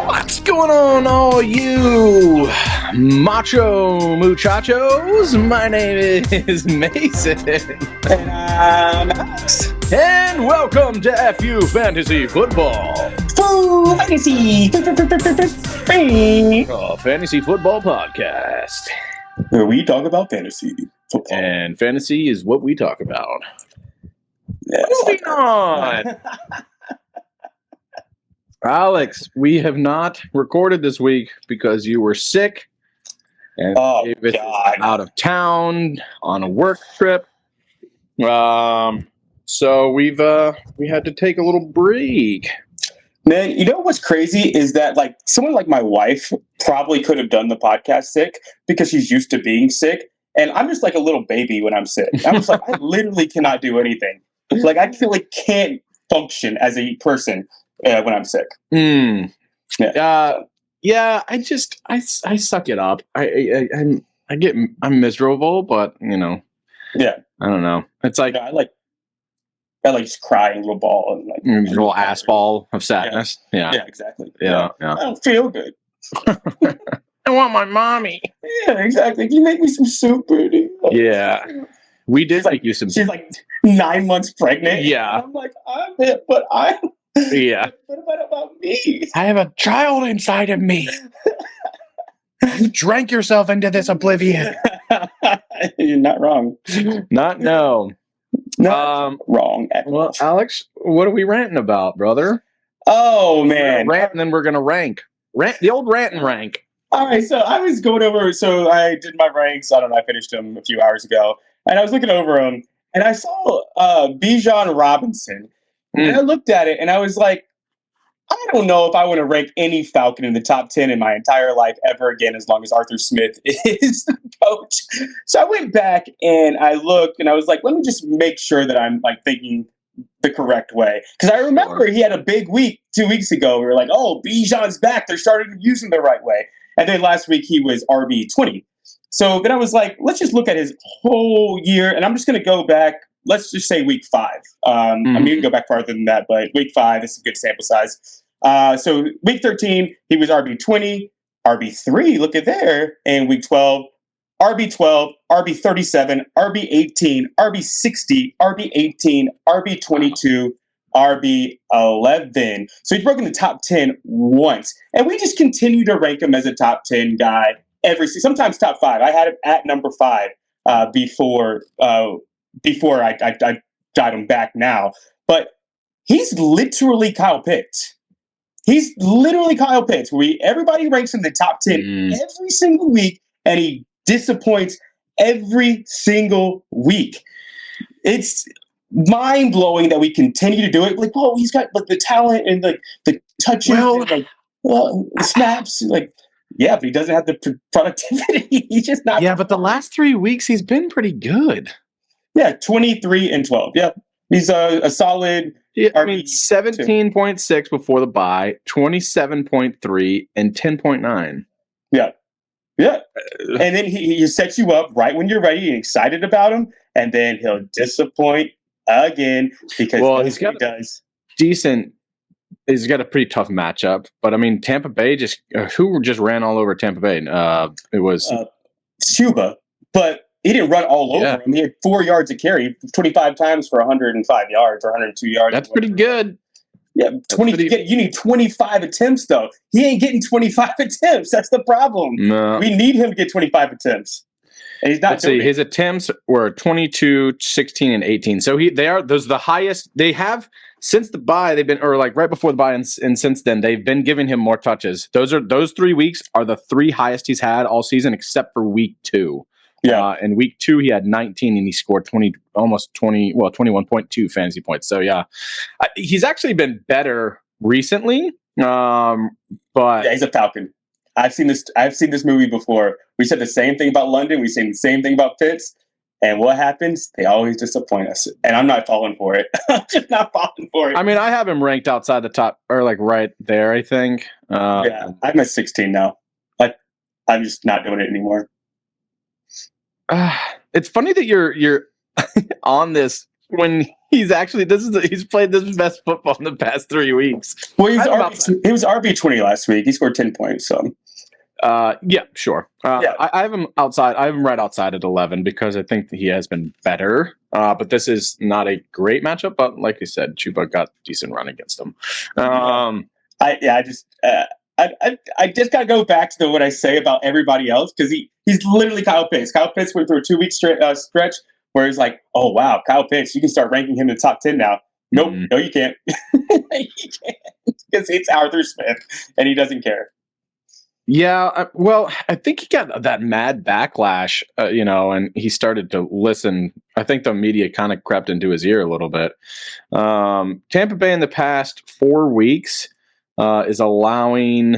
What's going on, all you macho muchachos? My name is Mason. And I'm Alex. And welcome to FU Fantasy Football. Full fantasy. Fantasy Football Podcast. Where we talk about fantasy football. And fantasy is what we talk about. Yeah, Moving on. Alex, we have not recorded this week because you were sick and David was out of town on a work trip. So we had to take a little break. Man, you know what's crazy is that like someone like my wife probably could have done the podcast sick because she's used to being sick, and I'm just like a little baby when I'm sick. I'm just like I literally cannot do anything. Like I feel like can't function as a person when I'm sick. Yeah. I suck it up. I'm miserable, but you know. Yeah. I don't know. It's like I like just crying a little ball and like a little ass ball of sadness. Yeah, exactly. Yeah. I don't feel good. I want my mommy. Yeah, exactly. Can you make me some soup, Rudy? Yeah. We did make you some. She's like 9 months pregnant. Yeah. And I'm like, I'm it, but I'm. Yeah. What about me? I have a child inside of me. You drank yourself into this oblivion. You're not wrong. Not wrong. Well, Alex, what are we ranting about, brother? Oh man, rant, and then we're gonna rank. The old rant and rank. All right, so I was going over. So I did my ranks. I don't know. I finished them a few hours ago, and I was looking over them, and I saw Bijan Robinson, and I looked at it, and I was like, I don't know if I want to rank any Falcon in the top 10 in my entire life ever again, as long as Arthur Smith is the coach. So I went back and I looked and I was like, let me just make sure that I'm like thinking the correct way. Because I remember he had a big week 2 weeks ago. We were like, oh, Bijan's back. They're starting to use him the right way. And then last week he was RB20. So then I was like, let's just look at his whole year. And I'm just going to go back. Let's just say week 5. I mean, you can go back farther than that, but week 5 is a good sample size. So week 13, he was RB20, RB3, look at there. And week 12, RB12, RB37, RB18, RB60, RB18, RB22, RB11. So he's broken the top 10 once. And we just continue to rank him as a top 10 guy sometimes top 5. I had him at number 5 before I got him back now. But he's literally Kyle Pitts. He's literally Kyle Pitts. Everybody ranks him in the top 10 every single week, and he disappoints every single week. It's mind-blowing that we continue to do it. Like, oh, he's got like the talent and the touches and the snaps. Like, yeah, but he doesn't have the productivity. He's just not. Yeah, but the last 3 weeks he's been pretty good. Yeah, 23 and 12. Yeah, he's a solid. Yeah, I mean, 17.6 before the bye, 27.3, and 10.9. Yeah. And then he sets you up right when you're ready and excited about him, and then he'll disappoint again because he's got decent. He's got a pretty tough matchup, but I mean, Tampa Bay who just ran all over Tampa Bay? It was Cuba, but. He didn't run all over him. He had 4 yards of carry, 25 times for 105 yards or 102 yards. That's pretty good. Yeah, you need 25 attempts, though. He ain't getting 25 attempts. That's the problem. No. We need him to get 25 attempts. And he's not doing it. His attempts were 22, 16, and 18. So those are the highest they have since the bye. They've been, or like right before the bye, and since then they've been giving him more touches. Those 3 weeks are the 3 highest he's had all season, except for week 2. Yeah. In week 2, he had 19 and he scored 21.2 fantasy points. So yeah, he's actually been better recently. But yeah, he's a Falcon. I've seen this movie before. We said the same thing about London. We've seen the same thing about Pitts. And what happens? They always disappoint us. And I'm not falling for it. I'm just not falling for it. I mean, I have him ranked outside the top, or like right there, I think. Yeah, I'm at 16 now. I'm just not doing it anymore. It's funny that you're on this when he's actually he's played this best football in the past 3 weeks. Well, he was RB20 last week. He scored 10 points. So, yeah, sure. Yeah. I have him outside. I have him right outside at 11 because I think that he has been better. But this is not a great matchup. But like you said, Chuba got decent run against him. I just gotta go back to what I say about everybody else because he's literally Kyle Pitts. Kyle Pitts went through a 2-week stretch where it's like, oh wow, Kyle Pitts, you can start ranking him in the top 10 now. Nope, no, you can't. You can't because it's Arthur Smith and he doesn't care. Yeah, well, I think he got that mad backlash, and he started to listen. I think the media kind of crept into his ear a little bit. Tampa Bay in the past 4 weeks is allowing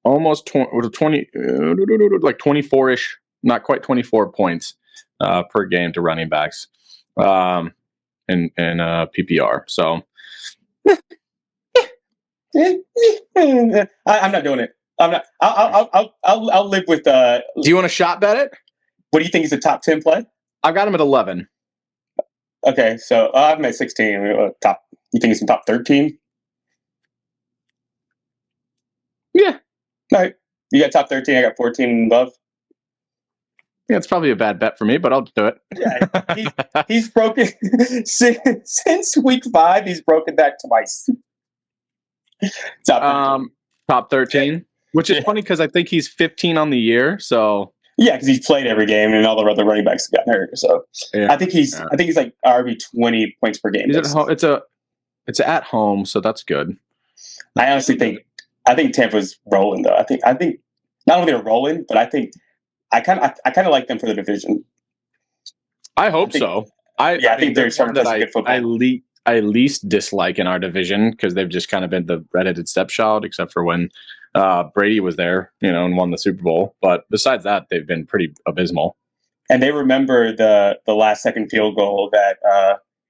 almost 20 like 24-ish, not quite 24 points per game to running backs in PPR. So I'm not doing it. I'm not. I'll live with. Do you want to shot bet it? What do you think is a top 10 play? I've got him at 11. Okay, so I'm at 16. Top. You think it's in top 13? Yeah. All right. You got top 13. I got 14 and above. Yeah, it's probably a bad bet for me, but I'll do it. Yeah, he's broken since week 5. He's broken that twice. Top 13, which is funny because I think he's 15 on the year. So yeah, because he's played every game and all the other running backs got hurt. So yeah. I think he's like RB20 points per game. He's at home. It's at home, so that's good. I honestly think Tampa's rolling though. I think not only they're rolling, but I think I kind of like them for the division. I hope so. I think they're starting to play good football. I least dislike in our division because they've just kind of been the redheaded stepchild, except for when Brady was there, and won the Super Bowl. But besides that, they've been pretty abysmal. And they remember the last second field goal that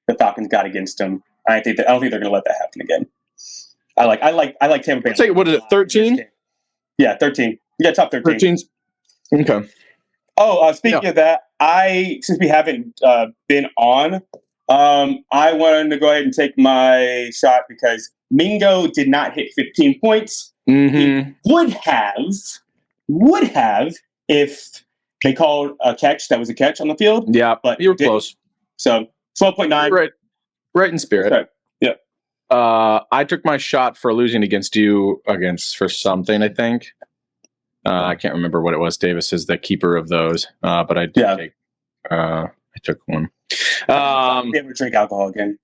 the Falcons got against them. I don't think they're going to let that happen again. I like Tampa Bay. What is it? 13? Yeah, 13. You got top 13. 13's okay. Oh, speaking of that, since we haven't been on. I wanted to go ahead and take my shot because Mingo did not hit 15 points. Mm-hmm. He would have if they called a catch that was a catch on the field. Yeah, but you were close. So 12.9. Right in spirit. Right. Yeah. I took my shot for losing against you for something, I think. I can't remember what it was. Davis is the keeper of those. But I did take I took one. Never drink alcohol again.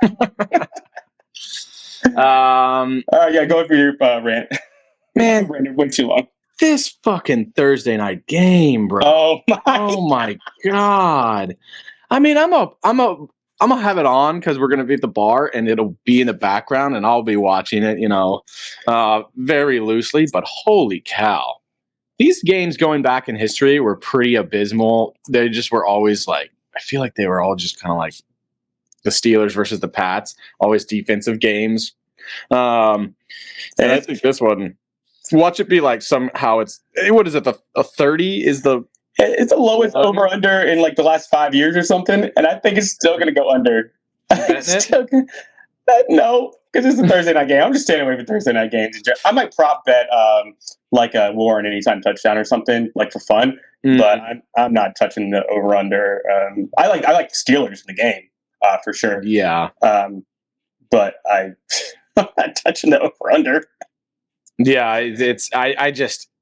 Go for your rant. Man, Rant went too long. This fucking Thursday night game, bro. Oh my god. I mean, I'm gonna have it on because we're gonna be at the bar and it'll be in the background and I'll be watching it, very loosely. But holy cow, these games going back in history were pretty abysmal. They just were always like. I feel like they were all just kind of like the Steelers versus the Pats, always defensive games. And I think this one, watch it be like somehow what is it? A 30 is it's the lowest over under in like the last 5 years or something. And I think it's still going to go under. No, because it's a Thursday night game. I'm just staying away from Thursday night games. I might prop bet like a Warren anytime touchdown or something like for fun. But I'm not touching the over under. I like Steelers in the game for sure. Yeah. But I'm not touching the over under. Yeah,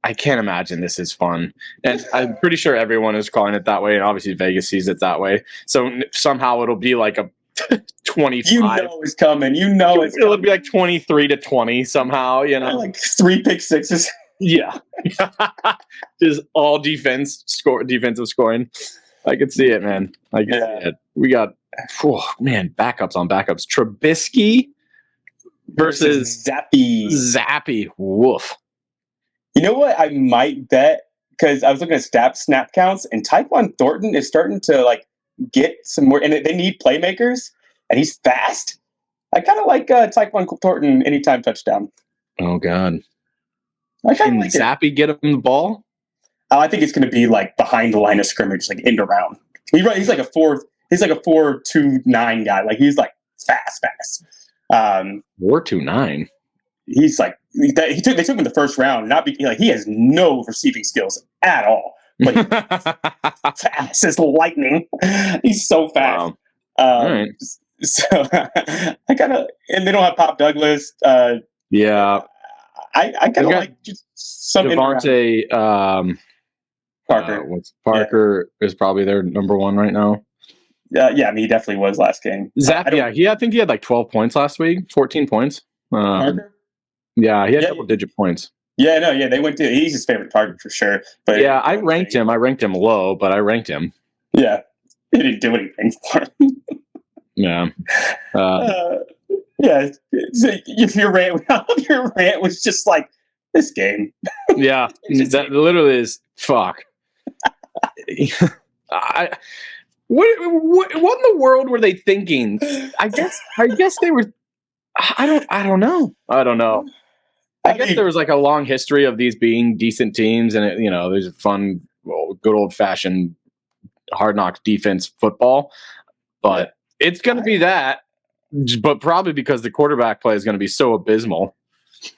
I can't imagine this is fun, and I'm pretty sure everyone is calling it that way, and obviously Vegas sees it that way. So somehow it'll be like a 25. It's coming. It'll be like 23-20 somehow. Like 3 pick sixes. Yeah. Just all defensive scoring. I could see it, man. I can see it. We got backups on backups. Trubisky versus Zappy. Woof. You know what I might bet? Because I was looking at snap counts, and Tyquan Thornton is starting to like get some more, and they need playmakers, and he's fast. I kind of like Tyquan Thornton anytime touchdown. Oh God. Can like Zappy get him the ball? I think it's going to be like behind the line of scrimmage, like end around. He's like a fourth. he's like a 4.29 guy. Like he's like fast. 4.29. He's like they took him in the first round. Not like he has no receiving skills at all. But fast as lightning. He's so fast. Wow. Right. So I kind of, and they don't have Pop Douglas. Yeah. I kind of like just some Devontae Parker. Parker is probably their number one right now. Yeah, I mean, he definitely was last game. Zap, I think he had like 12 points last week, 14 points. Parker? Yeah, he had double-digit points. Yeah, no, yeah, they went to. He's his favorite target for sure. But yeah, I ranked him. I ranked him low, but I ranked him. Yeah, he didn't do anything for him. Yeah. Yeah. So if your rant was just like this game. Yeah, that literally is fuck. What in the world were they thinking? I guess they were. I don't know. I guess there was like a long history of these being decent teams, and there's a fun, good old fashioned hard knocks defense football. But it's going to be that, but probably because the quarterback play is going to be so abysmal.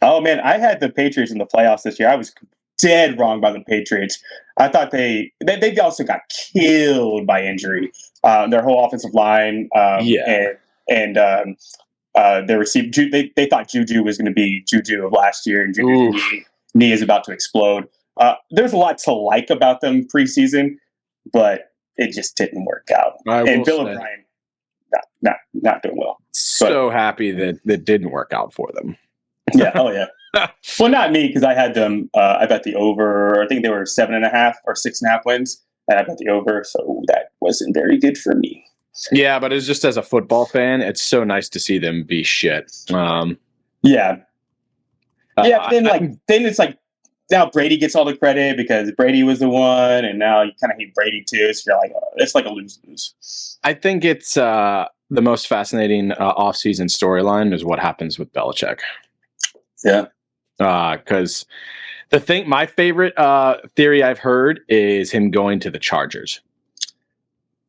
Oh man, I had the Patriots in the playoffs this year. I was dead wrong by the Patriots. I thought they also got killed by injury. Their whole offensive line, and their receiver. They thought Juju was going to be Juju of last year, and Juju's knee is about to explode. There's a lot to like about them preseason, but it just didn't work out. And Bill O'Brien, not doing well. So happy that it didn't work out for them. Yeah. Oh yeah. Well, not me, because I had them. I bet the over. I think they were 7.5 or 6.5 wins, and I bet the over. So that wasn't very good for me. Yeah, but it's just as a football fan, it's so nice to see them be shit. Yeah. Then it's like now Brady gets all the credit because Brady was the one, and now you kind of hate Brady too. So you're like, it's like a lose-lose. I think it's the most fascinating off-season storyline is what happens with Belichick. Yeah. Because my favorite theory I've heard is him going to the Chargers.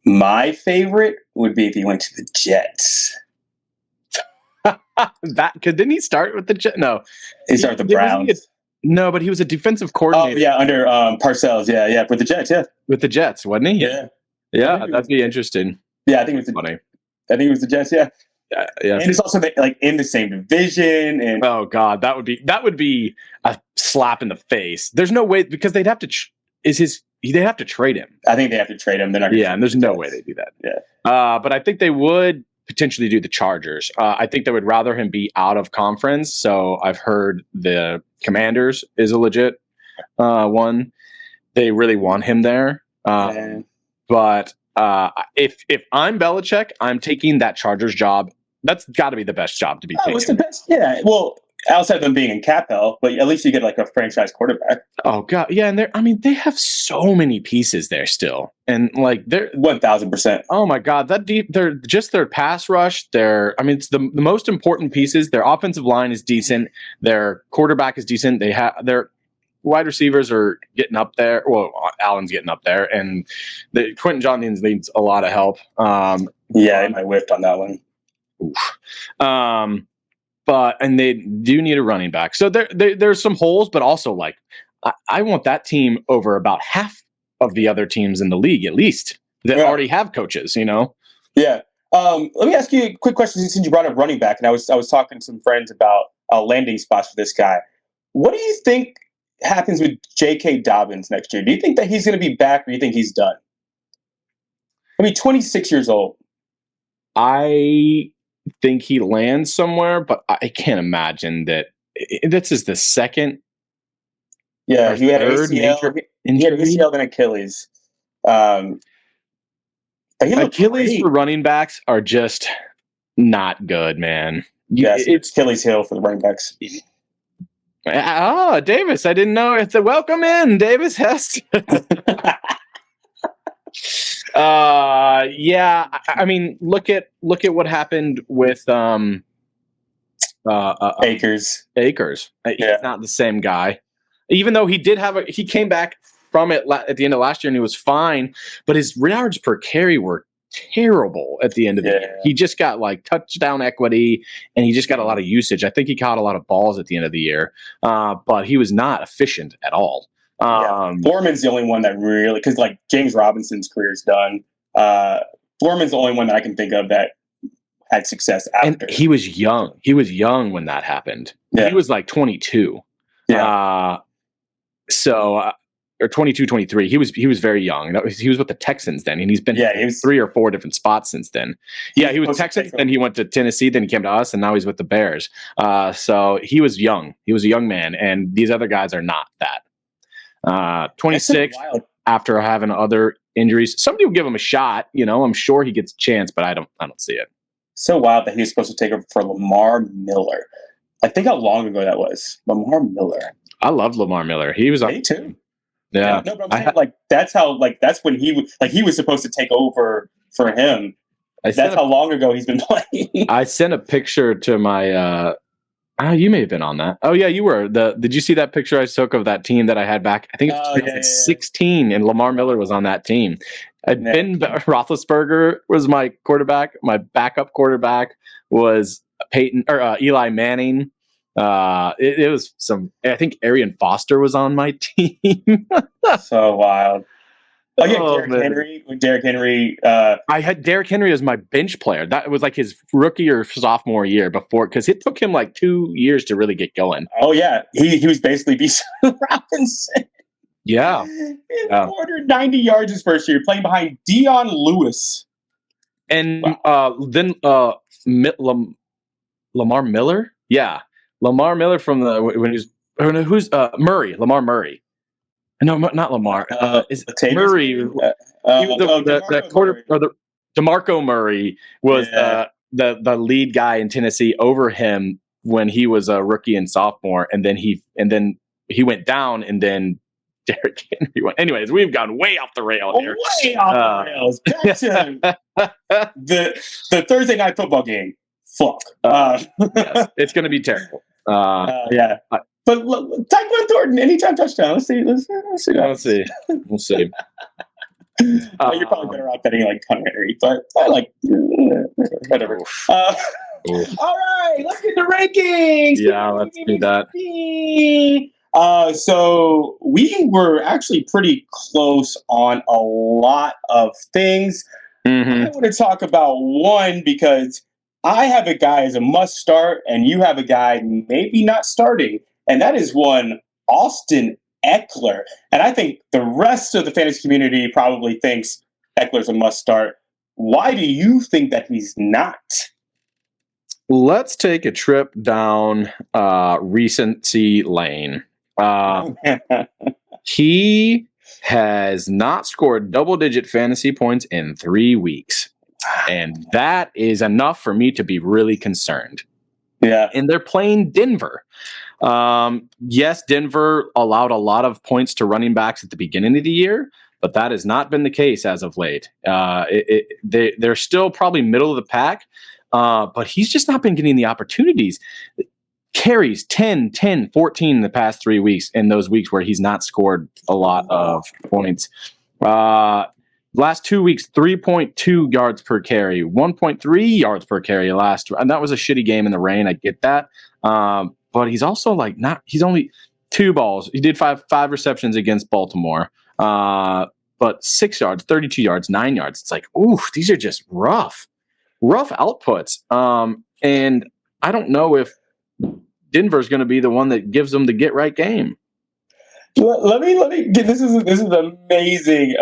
My favorite would be if he went to the Jets. Didn't he start with the Jets? No, he started with the Browns. No, but he was a defensive coordinator. Oh yeah, under Parcells. Yeah, with the Jets. Yeah, with the Jets, wasn't he? Yeah, that'd be interesting. Yeah, I think it was funny. I think it was the Jets. Yeah. Yeah. And it's also like in the same division. And oh god, that would be a slap in the face. There's no way, because they'd have to they'd have to trade him. I think they have to trade him. They're not. And there's no way they do that. Yeah. But I think they would potentially do the Chargers. I think they would rather him be out of conference. So I've heard the Commanders is a legit one. They really want him there. But if I'm Belichick, I'm taking that Chargers job. That's got to be the best job to be taking. It's the best. Yeah. Well, outside of them being in cap hell, but at least you get like a franchise quarterback. Oh god, yeah, and they have so many pieces there still, and like they're 1,000%. Oh my god, they're just their pass rush. It's the most important pieces. Their offensive line is decent. Their quarterback is decent. They have their wide receivers are getting up there. Well, Allen's getting up there, and Quentin Johnston needs a lot of help. I whiffed on that one. Oof. And they do need a running back. So there's some holes, but also like I want that team over about half of the other teams in the league, at least, that already have coaches, Yeah. Let me ask you a quick question since you brought up running back, and I was talking to some friends about landing spots for this guy. What do you think happens with J.K. Dobbins next year? Do you think that he's going to be back, or do you think he's done? 26 years old. I think he lands somewhere, but I can't imagine that. This is the second. Yeah, he had ACL, then Achilles. Achilles for running backs are just not good, man. It's Achilles heel for the running backs. Oh, Davis! I didn't know. It's a welcome in, Davis Hest. Yeah. I mean, look at what happened with Akers. He's not the same guy, even though he came back from it at the end of last year and he was fine, but his yards per carry were terrible at the end of the Yeah. year. He just got like touchdown equity, and he just got a lot of usage. I think he caught a lot of balls at the end of the year, but he was not efficient at all. Foreman's the only one that really, because like James Robinson's career is done. Foreman's the only one that I can think of that had success after. And he was young. He was young when that happened. Yeah. He was like 22. Yeah. Or 22, 23. He was very young. He was with the Texans then, and he's been he was 3 or 4 different spots since then. Yeah, he was Texans, then he went to Tennessee, then he came to us, and now he's with the Bears. So he was young. He was a young man, and these other guys are not that. 26 after having other injuries. Somebody will give him a shot. I'm sure he gets a chance, but I don't see it. So wild that he was supposed to take over for Lamar Miller. I think how long ago that was. Lamar Miller. I loved Lamar Miller. He was Me too. Yeah. No, but I'm saying, that's when he was supposed to take over for him. That's how long ago he's been playing. I sent a picture to my you may have been on that. Oh yeah, you were. Did you see that picture I took of that team that I had back? I think it was 2016, and Lamar Miller was on that team. Ben Roethlisberger was my quarterback. My backup quarterback was Eli Manning. It was I think Arian Foster was on my team. So wild. Oh yeah, Derrick Henry. I had Derrick Henry as my bench player. That was like his rookie or sophomore year before, because it took him like 2 years to really get going. Oh yeah, he was basically Bijan Robinson. Yeah, 490 yards his first year, playing behind Dion Lewis. And then Lamar Miller. Yeah. Lamar Miller from Lamar Murray. No, not Lamar. Is Murray? The quarter or the DeMarco Murray was the lead guy in Tennessee over him when he was a rookie and sophomore, and then he went down, and then Derrick Henry went. Anyways, we've gone way off the rail here. Way off the rails. Back to the Thursday night football game. Fuck. Yes, it's going to be terrible. Yeah. But Tyquan Thornton, anytime touchdown. Let's see. We'll see. You're probably better off betting like Hunter Henry, but I like whatever. All right, let's get the rankings. Yeah, let's do that. So we were actually pretty close on a lot of things. Mm-hmm. I want to talk about one because I have a guy as a must start, and you have a guy maybe not starting, and that is one Austin Eckler. And I think the rest of the fantasy community probably thinks Eckler's a must start. Why do you think that he's not? Let's take a trip down recency lane. He has not scored double-digit fantasy points in 3 weeks. And that is enough for me to be really concerned. Yeah. And they're playing Denver. Yes, Denver allowed a lot of points to running backs at the beginning of the year, but that has not been the case as of late. They're still probably middle of the pack, but he's just not been getting the opportunities. Carries 10, 14 in the past 3 weeks, in those weeks where he's not scored a lot of points. Last 2 weeks, 3.2 yards per carry, 1.3 yards per carry and that was a shitty game in the rain. I get that. But he's also he's only 2 balls. He did five receptions against Baltimore. But 6 yards, 32 yards, 9 yards. It's like, ooh, these are just rough outputs. And I don't know if Denver's going to be the one that gives them the get right game. Let me get this is an amazing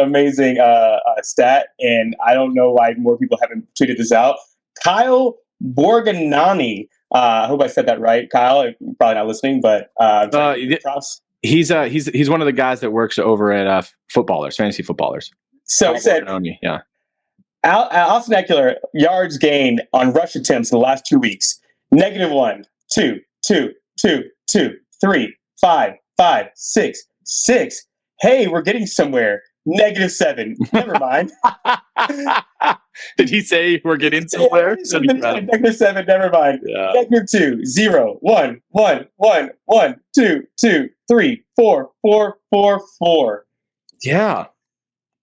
stat, and I don't know why more people haven't tweeted this out. Kyle Borganani. I hope I said that right, Kyle. You're probably not listening, but props. He's one of the guys that works over at fantasy footballers. So Kyle he said, Borganani, yeah. Austin Eckler yards gained on rush attempts in the last 2 weeks: -1, 2, 2, 2, 2, 3, 5, 5, 6, 6. Hey, we're getting somewhere. -7. Never mind. Did he say we're getting somewhere? -7. Never mind. Yeah. -2, 0, 1, 1, 1, 1, 2, 2, 3, 4, 4, 4, 4. Yeah.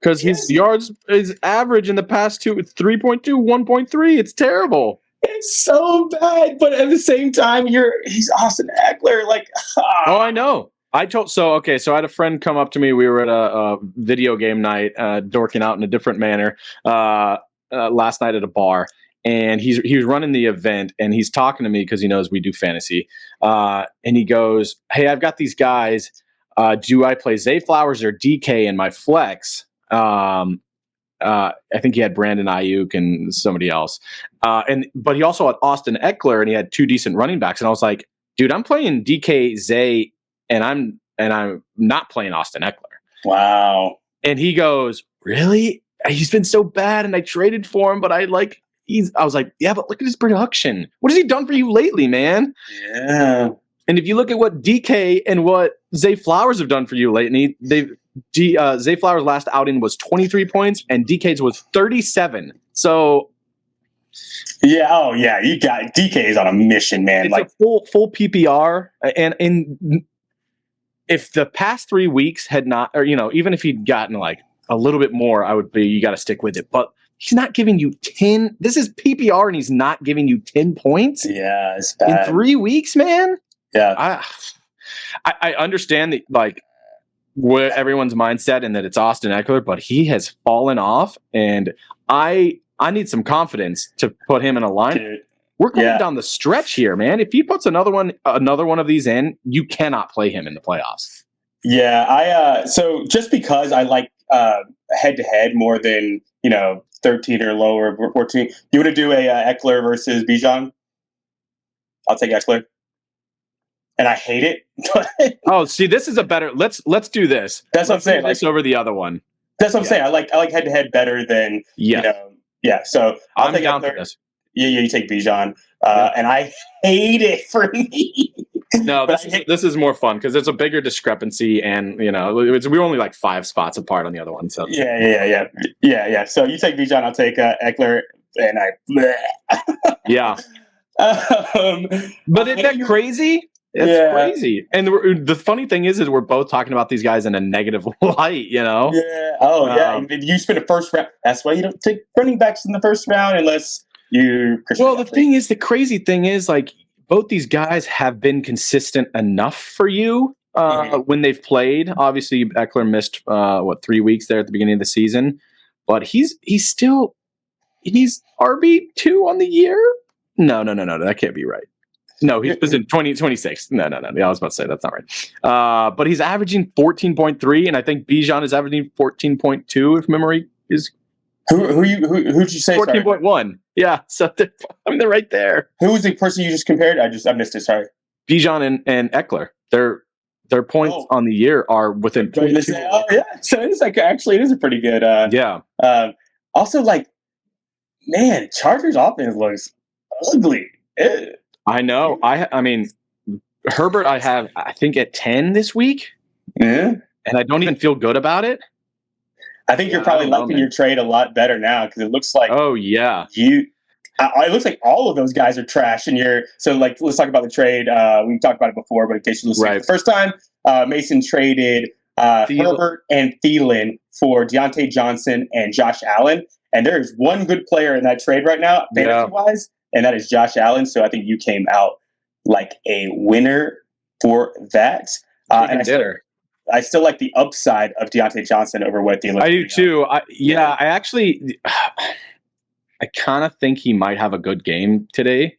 because his yards is average in the past 3.2, 1.3. It's terrible. It's so bad, but at the same time, he's Austin Eckler. Like, oh, I know. I had a friend come up to me. We were at a video game night, dorking out in a different manner last night at a bar, and he was running the event, and he's talking to me because he knows we do fantasy, and he goes, "Hey, I've got these guys. Do I play Zay Flowers or DK in my flex?" I think he had Brandon Ayuk and somebody else, but he also had Austin Eckler, and he had two decent running backs, and I was like, "Dude, I'm playing DK Zay." And I'm not playing Austin Eckler. Wow. And he goes, really? He's been so bad, and I traded for him, but I was like, yeah, but look at his production. What has he done for you lately, man? Yeah. And if you look at what DK and what Zay Flowers have done for you lately, Zay Flowers' last outing was 23 points, and DK's was 37. So yeah, oh yeah, you got DK is on a mission, man. It's like a full PPR, and if the past 3 weeks had not, or even if he'd gotten like a little bit more, I would be, you got to stick with it. But he's not giving you 10. This is PPR, and he's not giving you 10 points. Yeah, it's bad. In 3 weeks, man. Yeah, I understand that, like, what everyone's mindset, and that it's Austin Eckler, but he has fallen off, and I need some confidence to put him in a line. Dude. We're going down the stretch here, man. If he puts another one of these in, you cannot play him in the playoffs. Yeah, so just because I like head to head more than 13 or lower, 14, you want to do a Eckler versus Bijan? I'll take Eckler, and I hate it. Oh, see, this is a better. Let's do this. That's what I'm saying. This over the other one. That's what I'm saying. I like head to head better than Yeah, so I'm down for this. Yeah, you take Bijan, and I hate it for me. No, this is more fun because it's a bigger discrepancy, and we're only like 5 spots apart on the other one. So yeah. So you take Bijan, I'll take Eckler, and yeah. But isn't that crazy? It's crazy. And the funny thing is we're both talking about these guys in a negative light. Yeah. Oh yeah. You spend a first round. That's why you don't take running backs in the first round unless. The crazy thing is, like, both these guys have been consistent enough for you when they've played. Obviously, Eckler missed 3 weeks there at the beginning of the season, but he's RB2 on the year. No, that can't be right. No, he was in 2026. No. I was about to say that's not right. But he's averaging 14.3, and I think Bijan is averaging 14.2 if memory is. Who'd you say? 14.1. Yeah, so they're right there. Who was the person you just compared? I missed it. Sorry. Bijan and Eckler. Their points on the year are within. Oh yeah, so it's like actually it is a pretty good. Also, like, man, Chargers offense looks ugly. I know. I mean, Herbert, I think at 10 this week. Yeah, and I don't even feel good about it. I think you're probably liking your trade a lot better now because it looks like it looks like all of those guys are trash. And let's talk about the trade. We talked about it before, but in case you listen for the first time, Mason traded Herbert and Thielen for Deontay Johnson and Josh Allen. And there is one good player in that trade right now, fantasy-wise, and that is Josh Allen. So I think you came out like a winner for that. I still like the upside of Deontay Johnson over what Thielen. I do too. I kind of think he might have a good game today.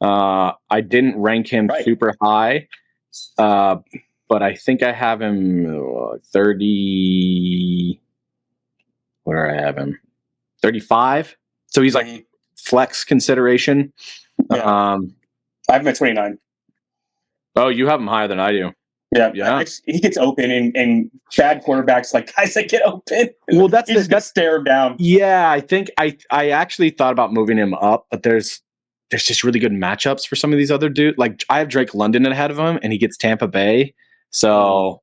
I didn't rank him super high, but I think I have him 30. Where do I have him? 35. So he's like flex consideration. Yeah. I have him at 29. Oh, you have him higher than I do. Yeah. He gets open, and bad quarterbacks like guys that get open. Well, that's stare him down. Yeah, I think I actually thought about moving him up, but there's just really good matchups for some of these other dudes. Like, I have Drake London ahead of him, and he gets Tampa Bay. So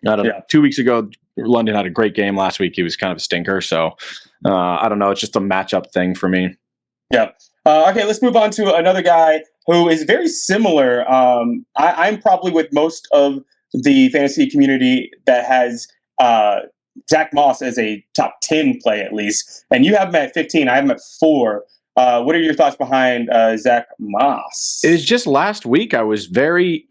I don't know. 2 weeks ago, London had a great game. Last week, he was kind of a stinker. So I don't know. It's just a matchup thing for me. Yeah. Okay, let's move on to another guy who is very similar. I'm probably with most of the fantasy community that has Zach Moss as a top 10 play at least, and you have him at 15. I have him at 4. What are your thoughts behind Zach Moss? It was just last week. I was very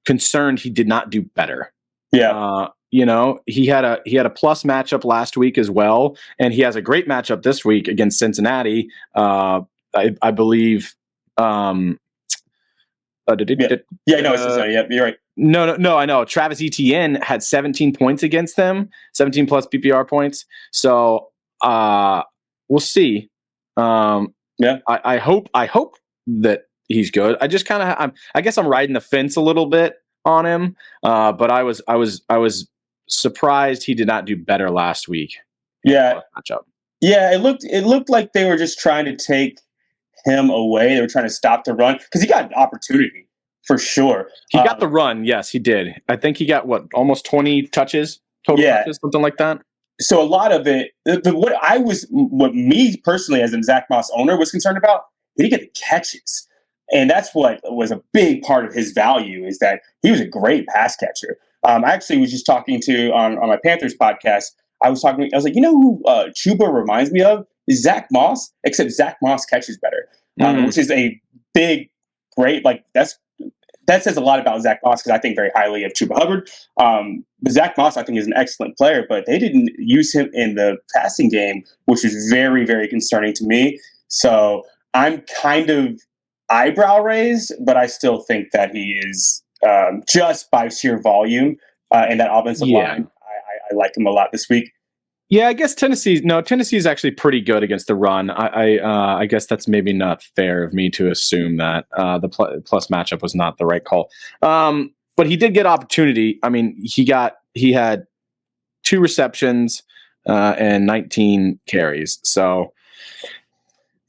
concerned he did not do better. Yeah. He had a plus matchup last week as well, and he has a great matchup this week against Cincinnati. I believe. No, it's Cincinnati. Yeah, you're right. No, I know. Travis Etienne had 17 points against them, 17 plus PPR points. So we'll see. I hope that he's good. I just kind of, I guess I'm riding the fence a little bit on him. But I was surprised he did not do better last week. Yeah. Matchup. Yeah, it looked like they were just trying to take him away. They were trying to stop the run because he got an opportunity for sure. He got the run. Yes, he did. I think he got almost 20 touches, total touches, something like that. So a lot of it, what me personally as a Zach Moss owner was concerned about, did he get the catches? And that's what was a big part of his value, is that he was a great pass catcher. I actually was just talking to on my Panthers podcast. I was like, you know who Chuba reminds me of? Is Zach Moss, except Zach Moss catches better, which is a big, great, that says a lot about Zach Moss because I think very highly of Chuba Hubbard. But Zach Moss, I think, is an excellent player, but they didn't use him in the passing game, which is very, very concerning to me. So I'm kind of eyebrow raised, but I still think that he is just by sheer volume in that offensive line. I like him a lot this week. Yeah, I guess Tennessee is actually pretty good against the run. I guess that's maybe not fair of me to assume that the plus matchup was not the right call. But he did get opportunity. I mean, he had 2 receptions and 19 carries. So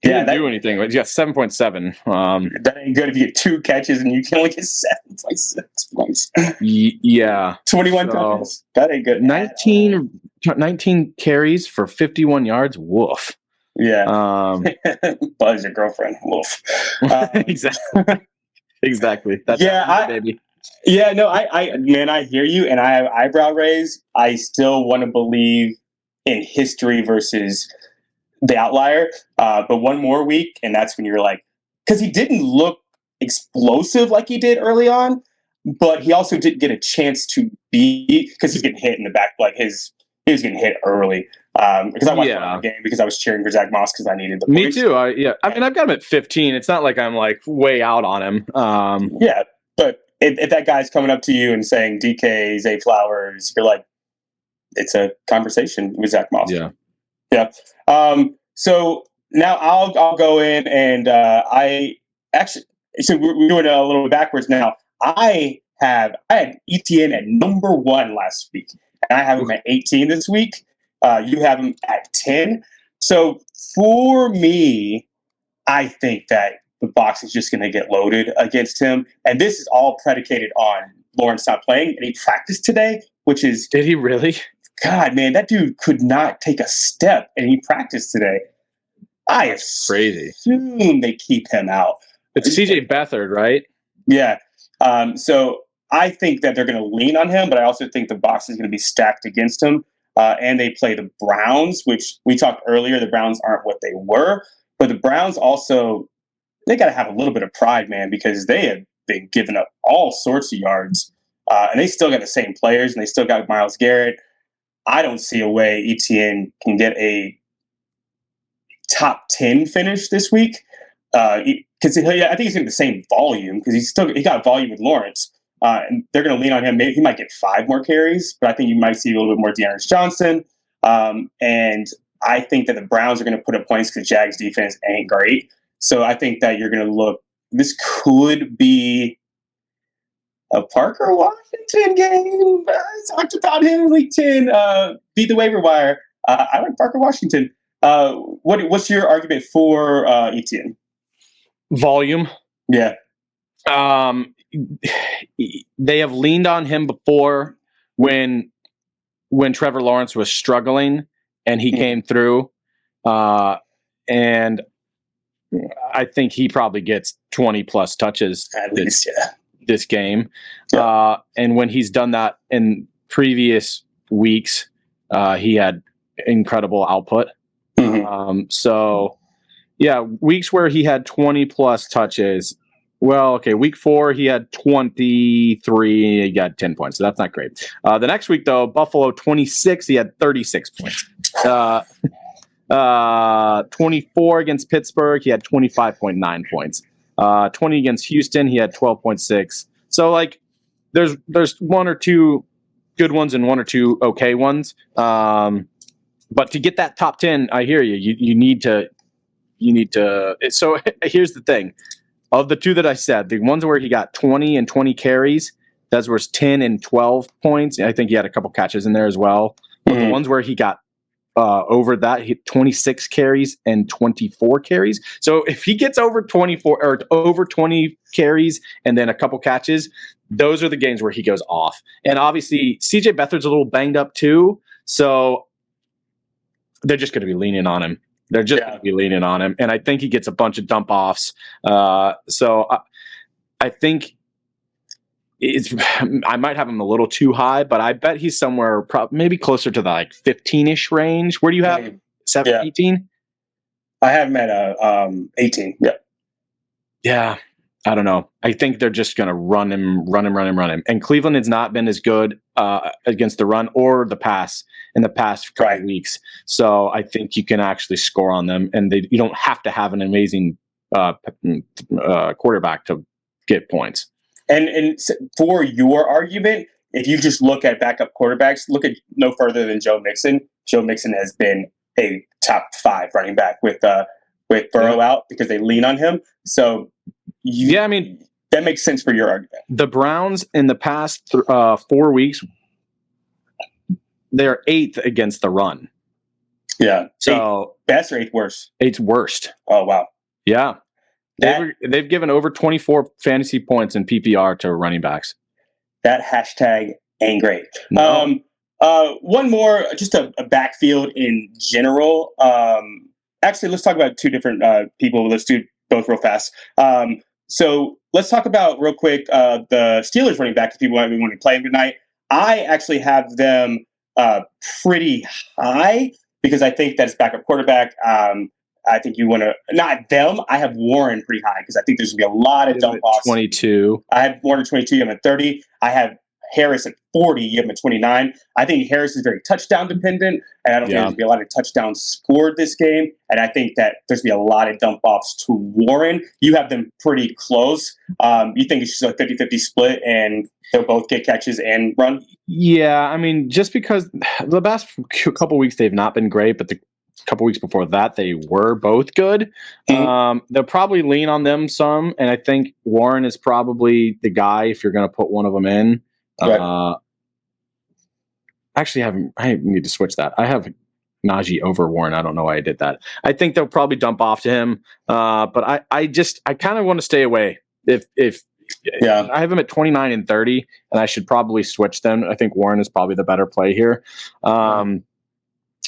he didn't do anything. But yeah, 7.7. That ain't good if you get 2 catches and you can only get 7.6 points. Yeah, 21 touches. That ain't good. 19 carries for 51 yards. Woof. Yeah. Buzz your girlfriend. Woof. Exactly. That's baby. Yeah, no, I hear you, and I have eyebrow raised. I still want to believe in history versus the outlier. But one more week, and that's when you're like, because he didn't look explosive like he did early on, but he also didn't get a chance to be, because he's getting hit in the back, he was getting hit early. Because I watched the game because I was cheering for Zach Moss because I needed the points. Me too. I mean, I've got him at 15. It's not like I'm way out on him. Yeah, but if that guy's coming up to you and saying DK, Zay Flowers, you're like, it's a conversation with Zach Moss. Yeah. So now I'll go in and so we're doing a little bit backwards now. I had Etienne at number 1 last week, and I have him at 18 this week. You have him at 10. So for me, I think that the box is just going to get loaded against him. And this is all predicated on Lawrence not playing. And he practiced today, which is... Did he really? God, man, that dude could not take a step, and he practiced today. Crazy. Assume they keep him out. It's CJ Beathard, right? Yeah. So I think that they're going to lean on him, but I also think the box is going to be stacked against him. And they play the Browns, which we talked earlier. The Browns aren't what they were, but the Browns also, they got to have a little bit of pride, man, because they have been giving up all sorts of yards, and they still got the same players, and they still got Myles Garrett. I don't see a way Etienne can get a top 10 finish this week, because I think he's going to the same volume, because he got volume with Lawrence. And they're going to lean on him. Maybe he might get 5 more carries, but I think you might see a little bit more Dearness Johnson. And I think that the Browns are going to put up points because Jags defense ain't great. So I think that you're going to look, this could be a Parker Washington game. I talked about him in week 10, beat the waiver wire. I like Parker Washington. What's your argument for Etienne? Volume. Yeah. They have leaned on him before when Trevor Lawrence was struggling and he came through. And I think he probably gets 20 plus touches at least, this game. Yeah. And when he's done that in previous weeks, he had incredible output. So, yeah, weeks where he had 20 plus touches. Well, okay, week 4, he had 23. He got 10 points, so that's not great. The next week, though, Buffalo 26, he had 36 points. 24 against Pittsburgh, he had 25.9 points. 20 against Houston, he had 12.6. So, like, there's one or two good ones and one or two okay ones. But to get that top 10, I hear you. You need to. So here's the thing: of the two that I said, the ones where he got 20 and 20 carries, those were 10 and 12 points. I think he had a couple catches in there as well. But the ones where he got over that, he 26 carries and 24 carries. So if he gets over 24 or over 20 carries and then a couple catches, those are the games where he goes off. And obviously, CJ Beathard's a little banged up too, so they're just going to be leaning on him. They're just going to be leaning on him, and I think he gets a bunch of dump offs. So I think I might have him a little too high, but I bet he's somewhere maybe closer to the like 15-ish range. Where do you have him? 18? I have him at 18. Yeah. Yeah. I don't know. I think they're just going to run him. And Cleveland has not been as good against the run or the pass in the past couple of weeks. So I think you can actually score on them, and you don't have to have an amazing quarterback to get points. And for your argument, if you just look at backup quarterbacks, look at no further than Joe Mixon. Joe Mixon has been a top 5 running back with Burrow out because they lean on him. So I mean, that makes sense for your argument. The Browns in the past 4 weeks, they're 8th against the run. Yeah. So 8th best or 8th worst? 8th worst. Oh wow. Yeah. They've given over 24 fantasy points in PPR to running backs. That hashtag ain't great. No. One more, just a backfield in general. Actually, let's talk about 2 different people. Let's do both real fast. So let's talk about real quick the Steelers running back if people might be wanting to play them tonight. I actually have them pretty high because I think that's backup quarterback. I think you want to not them. I have Warren pretty high because I think there's gonna be a lot of dump offs. 22. I have Warren at 22. I'm at 30. I have Harris at 40. You have him at 29. I think Harris is very touchdown dependent, and I don't think there's gonna be a lot of touchdowns scored this game. And I think that there's gonna be a lot of dump offs to Warren. You have them pretty close. You think it's just a 50-50 split, and they'll both get catches and run? Yeah, I mean, just because the past couple weeks they've not been great, but the couple weeks before that they were both good. They'll probably lean on them some, and I think Warren is probably the guy if you're going to put one of them in. Actually, I need to switch that. I have Najee over Warren. I don't know why I did that. I think they'll probably dump off to him, but I kind of want to stay away. If I have him at 29 and 30, and I should probably switch them. I think Warren is probably the better play here.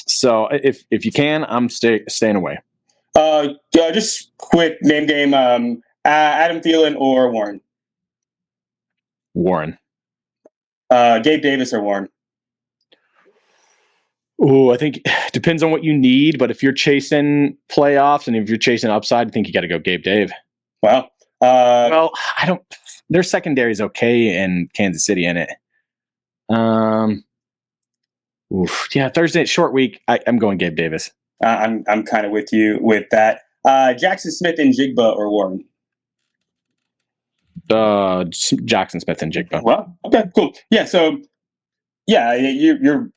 So if you can, I'm staying away. Just quick name game. Adam Thielen or Warren? Warren. Gabe Davis or Warren? Oh, I think it depends on what you need, but if you're chasing playoffs and if you're chasing upside, I think you got to go Gabe Dave. Wow. Well, I don't. Their secondary is okay in Kansas City, in it. Thursday short week. I'm going Gabe Davis. I'm kind of with you with that. Jackson Smith and Jigba or Warren? Jackson Smith and Jigba. Well, okay, cool. Yeah, so you're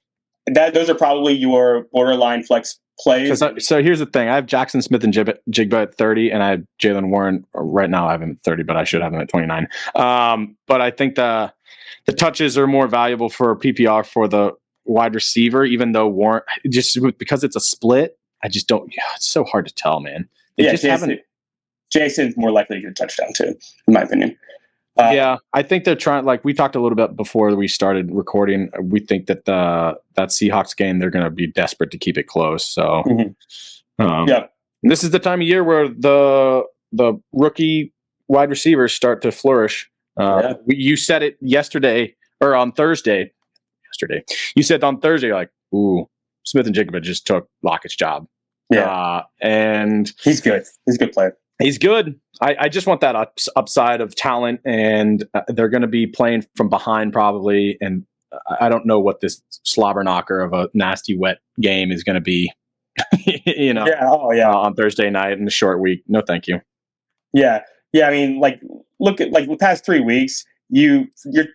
that. Those are probably your borderline flex plays. So here's the thing: I have Jackson Smith and Jigba at 30, and I have Jalen Warren right now. I have him at 30, but I should have him at 29. But I think the touches are more valuable for PPR for the wide receiver, even though Warren, just because it's a split, I just don't. Yeah, it's so hard to tell, man. Jason's more likely to get a touchdown too, in my opinion. I think they're trying. Like we talked a little bit before we started recording, we think that that Seahawks game they're going to be desperate to keep it close. So, this is the time of year where the rookie wide receivers start to flourish. You said it yesterday or on Thursday. yesterday. You said on Thursday, you're like, ooh, Smith and Jigba just took Lockett's job. Yeah. And he's good. He's a good player. He's good. I just want that upside of talent, and they're going to be playing from behind probably. And I don't know what this slobber knocker of a nasty, wet game is going to be. On Thursday night in a short week. No, thank you. Yeah. I mean, look at the past 3 weeks. You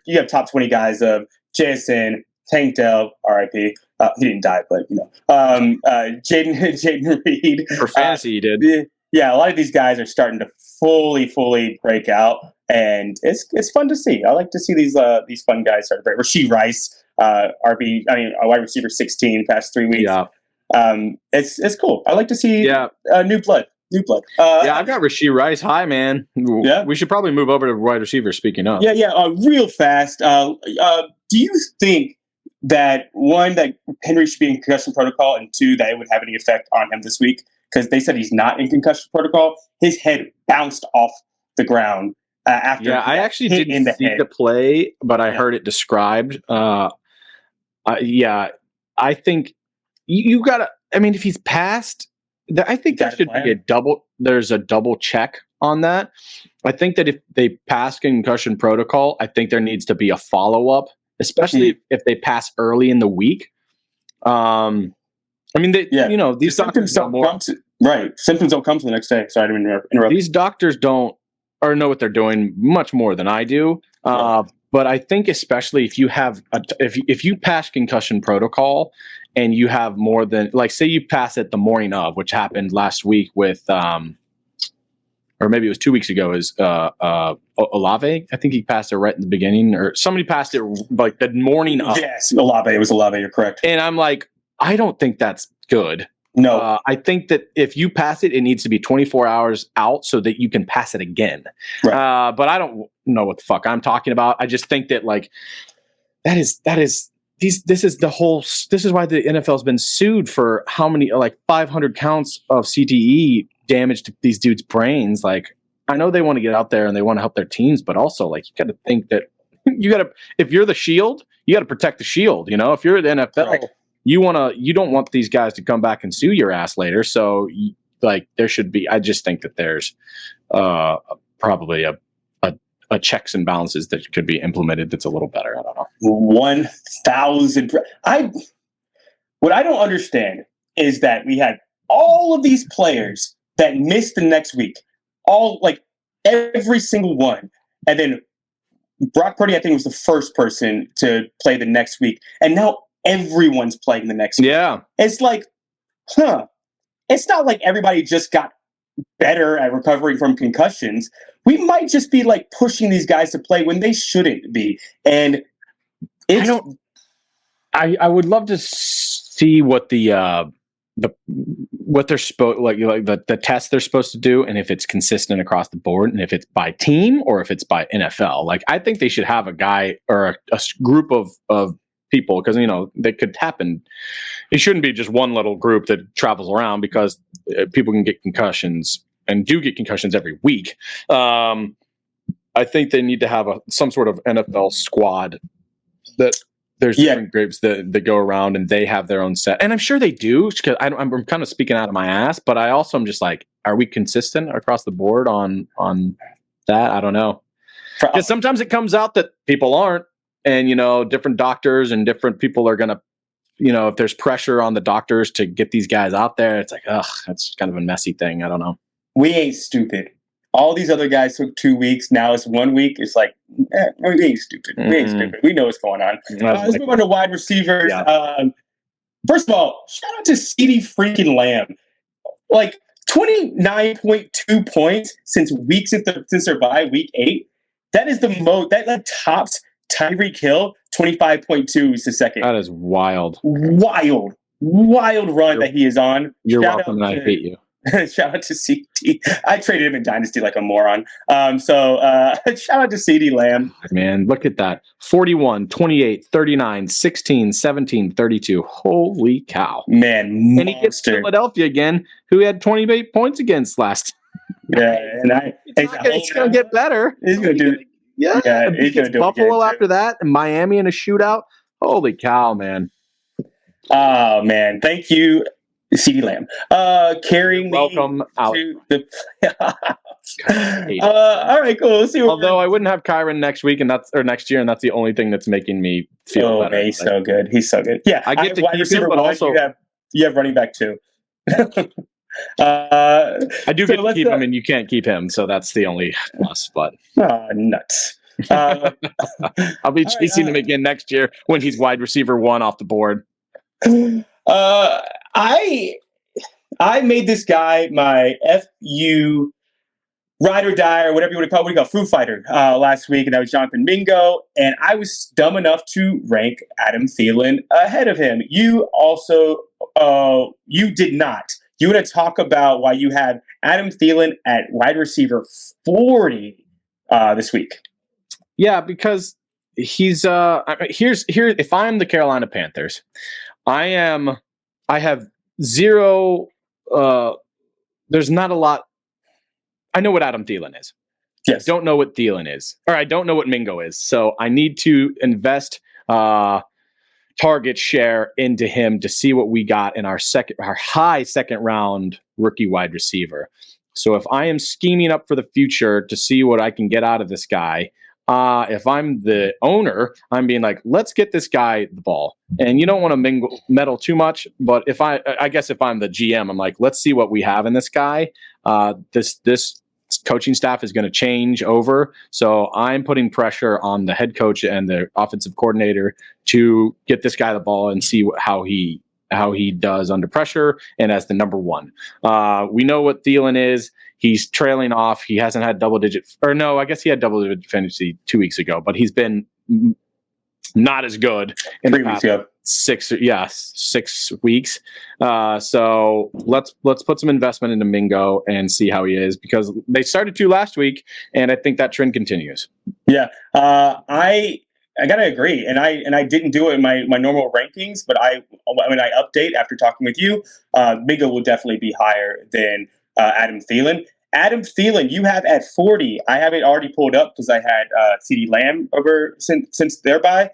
have top 20 guys of JSN, Tank Dell, RIP. He didn't die, but Jaden Reed. For fantasy, he did. Yeah, a lot of these guys are starting to fully break out, and it's fun to see. I like to see these fun guys start to break. Rasheed Rice, a wide receiver 16 past 3 weeks. Yeah. It's cool. I like to see new blood. I've got Rasheed Rice. Hi, man. Yeah, we should probably move over to wide receiver. Speaking of, real fast. Do you think that Henry should be in concussion protocol, and two, that it would have any effect on him this week? Because they said he's not in concussion protocol. His head bounced off the ground after. Yeah, I actually didn't see the play, but I heard it described. I think you gotta. I mean, if he's passed, I think there should be there's a double check on that. I think that if they pass concussion protocol, I think there needs to be a follow up, especially if they pass early in the week. These symptoms don't come symptoms don't come to the next day. Sorry to interrupt. These doctors don't know what they're doing much more than I do. But I think especially if you have if you pass concussion protocol and you have more than, like, say you pass it the morning of, which happened last week with or maybe it was 2 weeks ago, is Olave. I think he passed it right in the beginning, or somebody passed it like the morning of. Yes, Olave. It was Olave. You're correct. And I'm like, I don't think that's good. No. I think that if you pass it, it needs to be 24 hours out so that you can pass it again. Right. But I don't know what the fuck I'm talking about. I just think that, like, this is why the NFL's been sued for how many, like 500 counts of CTE damage to these dudes' brains. Like, I know they want to get out there and they want to help their teams, but also, like, you got to think that if you're the shield, you got to protect the shield. You know, if you're the NFL, right, you don't want these guys to come back and sue your ass later. So, there should be. I just think that there's probably a checks and balances that could be implemented that's a little better. I don't know. 1,000. What I don't understand is that we had all of these players that missed the next week, every single one, and then Brock Purdy, I think, was the first person to play the next week, and now everyone's playing the next week. Yeah. It's like, it's not like everybody just got better at recovering from concussions. We might just be pushing these guys to play when they shouldn't be. And I would love to see what what they're supposed the test they're supposed to do, and if it's consistent across the board, and if it's by team or if it's by NFL. Like, I think they should have a guy or a group of people, because they could happen. It shouldn't be just one little group that travels around, because people can get concussions and do get concussions every week. I think they need to have some sort of NFL squad that there's different groups that go around and they have their own set. And I'm sure they do, because I'm kind of speaking out of my ass, but I also am just like, are we consistent across the board on that? I don't know. Because sometimes it comes out that people aren't, and, different doctors and different people are going to, if there's pressure on the doctors to get these guys out there, it's like, that's kind of a messy thing. I don't know. We ain't stupid. All these other guys took 2 weeks. Now it's 1 week. It's like, we ain't stupid. We ain't stupid. We know what's going on. Let's move on to wide receivers. Yeah. First of all, shout out to CeeDee freaking Lamb. 29.2 points since their bye, week 8. That is the most. That tops Tyreek Hill. 25.2 is the second. That is wild. Wild run that he is on. You're welcome, and I hate you. Shout out to CD. I traded him in Dynasty like a moron. So shout out to CeeDee Lamb. Man, look at that. 41, 28, 39, 16, 17, 32. Holy cow. Man, monster. And he gets Philadelphia again, who had 28 points against last. Yeah, and it's going to get better. He's going to do it. Yeah, he's going to do Buffalo after that, and Miami in a shootout. Holy cow, man. Oh man, thank you, CeeDee Lamb. Carrying Welcome me out. to the hate it. all right, cool. Let's see what Although I wouldn't have Kyron next week or next year, and that's the only thing that's making me feel better. man, he's so good. He's so good. Yeah, I get have to wide keep receiver him, but one, also you have running back 2. I do get to keep him, and you can't keep him, so that's the only plus. But nuts. I'll be chasing him again next year when he's wide receiver 1 off the board. I made this guy my FU ride or die, or whatever you want to call it. What do you call Foo Fighter last week, and that was Jonathan Mingo. And I was dumb enough to rank Adam Thielen ahead of him. You also, you did not. You want to talk about why you had Adam Thielen at wide receiver 40 this week? Yeah, because he's here. If I'm the Carolina Panthers, I have zero. There's not a lot. I know what Adam Thielen is. Yes. I don't know what Thielen is, or I don't know what Mingo is. So I need to invest target share into him to see what we got in our high second round rookie wide receiver. So if I am scheming up for the future to see what I can get out of this guy, if I'm the owner, I'm being like, let's get this guy the ball. And you don't want to meddle too much, but I guess if I'm the GM, I'm like, let's see what we have in this guy. This coaching staff is going to change over. So I'm putting pressure on the head coach and the offensive coordinator to get this guy the ball and see how he does under pressure and as the number 1. We know what Thielen is. He's trailing off. He hasn't had I guess he had double-digit fantasy 2 weeks ago, but he's been not as good in 3 weeks ago. 6 weeks. So let's put some investment into Mingo and see how he is, because they started to last week, and I think that trend continues. Yeah, I gotta agree, and I didn't do it in my normal rankings, but when I update after talking with you, Mingo will definitely be higher than Adam Thielen. Adam Thielen, you have at 40. I have it already pulled up because I had CeeDee Lamb over since thereby.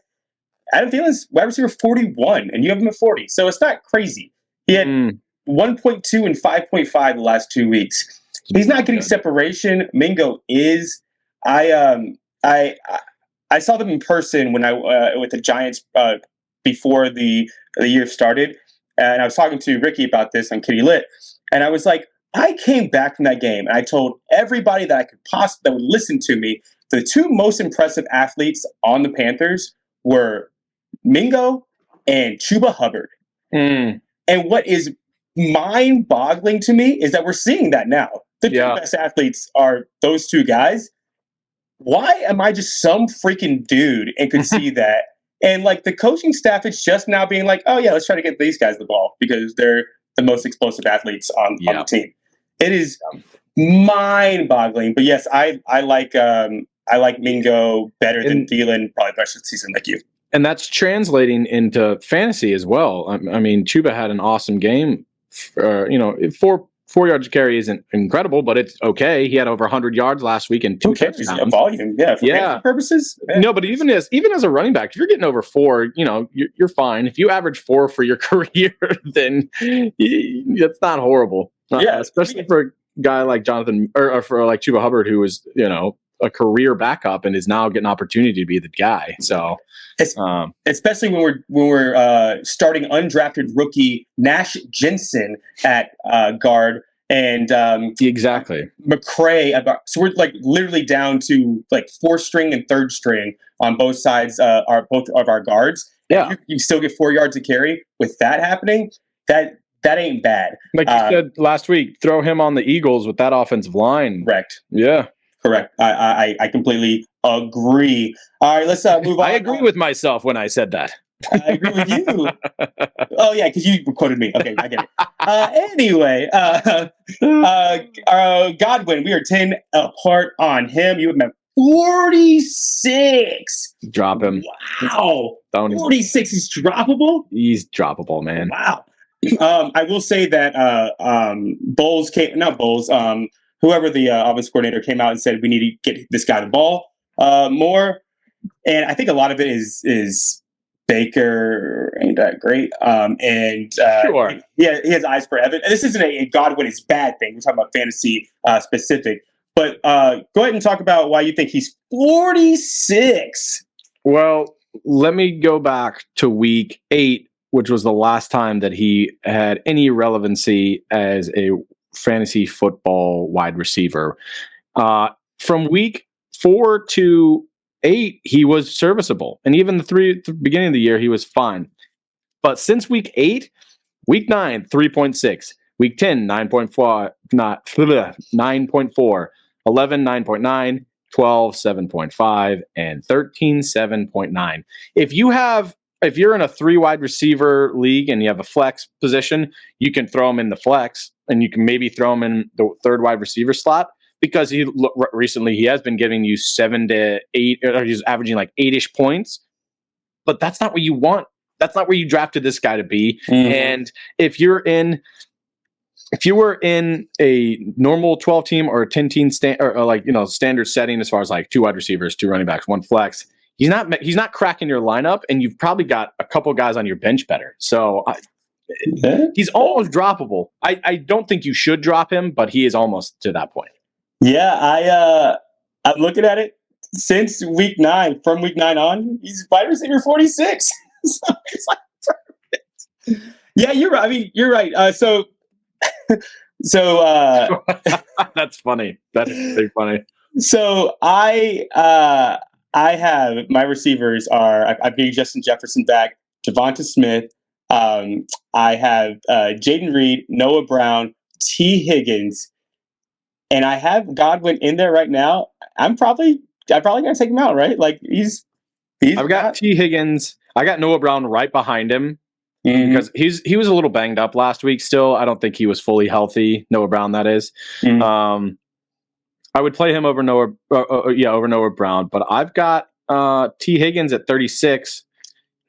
Adam Thielen's wide receiver 41, and you have him at 40. So it's not crazy. He had 1.2 and 5.5 the last 2 weeks. He's not getting separation. Mingo is. I saw them in person when I with the Giants before the year started, and I was talking to Ricky about this on Kitty Lit, and I was like, I came back from that game, and I told everybody that I could possibly that would listen to me, the 2 most impressive athletes on the Panthers were Mingo and Chuba Hubbard. And what is mind-boggling to me is that we're seeing that now. The 2 best athletes are those 2 guys. Why am I just some freaking dude and could see that? And like the coaching staff is just now being like, oh yeah, let's try to get these guys the ball because they're the most explosive athletes on the team. It is mind-boggling. But yes, I like Mingo better than Thielen, probably the rest of the season like you. And that's translating into fantasy as well. I mean, Chuba had an awesome game. 4 yards carry isn't incredible, but it's okay. He had over 100 yards last week and 2 touchdowns. Volume, for fantasy purposes. Yeah. No, but even as a running back, if you're getting over 4, you're fine. If you average 4 for your career, then that's not horrible. Especially for a guy like Jonathan or for like Chuba Hubbard, who was a career backup and is now getting an opportunity to be the guy. So, especially when we're starting undrafted rookie Nash Jensen at guard and exactly McCray. So we're like literally down to like 4th string and 3rd string on both sides. Both of our guards. Yeah, you still get 4 yards of carry with that happening. That ain't bad. Like you said last week, throw him on the Eagles with that offensive line. Correct. Yeah. Correct. I completely agree. All right, let's move on. I agree with myself when I said that. I agree with you. Oh, yeah, because you quoted me. Okay, I get it. Anyway, Godwin, we are 10 apart on him. You have him at 46. Drop him. Wow. 46 is droppable? He's droppable, man. Wow. I will say that whoever the offense coordinator came out and said we need to get this guy the ball more, and I think a lot of it is Baker ain't that great. Sure. He has eyes for Evan. And this isn't a Godwin is bad thing. We're talking about fantasy specific. But go ahead and talk about why you think he's 46. Well, let me go back to week 8, which was the last time that he had any relevancy as a fantasy football wide receiver. From week 4 to 8, he was serviceable. And even the beginning of the year, he was fine. But since week 8, week 9, 3.6, week 10, 9.4, 9.4, 11, 9.9, 12, 7.5, and 13, 7.9. If you're in a 3 wide receiver league and you have a flex position, you can throw him in the flex and you can maybe throw him in the 3rd wide receiver slot, because recently he has been giving you 7 to 8, or he's averaging like 8-ish points. But that's not what you want. That's not where you drafted this guy to be. Mm-hmm. And if you were in a normal 12 team or a 10 team standard setting, as far as like 2 wide receivers, 2 running backs, 1 flex, he's not cracking your lineup, and you've probably got a couple guys on your bench better. So he's almost droppable. I don't think you should drop him, but he is almost to that point. Yeah, I'm looking at it since week 9. From week 9 on, he's wide receiver 46. So it's like perfect. Yeah, you're right. I mean, you're right. So that's funny. That's very funny. So I have my receivers are I'm getting Justin Jefferson back, Devonta Smith. I have Jaden Reed, Noah Brown, T. Higgins, and I have Godwin in there right now. I'm probably gonna take him out, right? Like he's I've got T. Higgins. I got Noah Brown right behind him, because he was a little banged up last week. Still, I don't think he was fully healthy. Noah Brown, that is. I would play him over Noah Brown, but I've got T. Higgins at 36.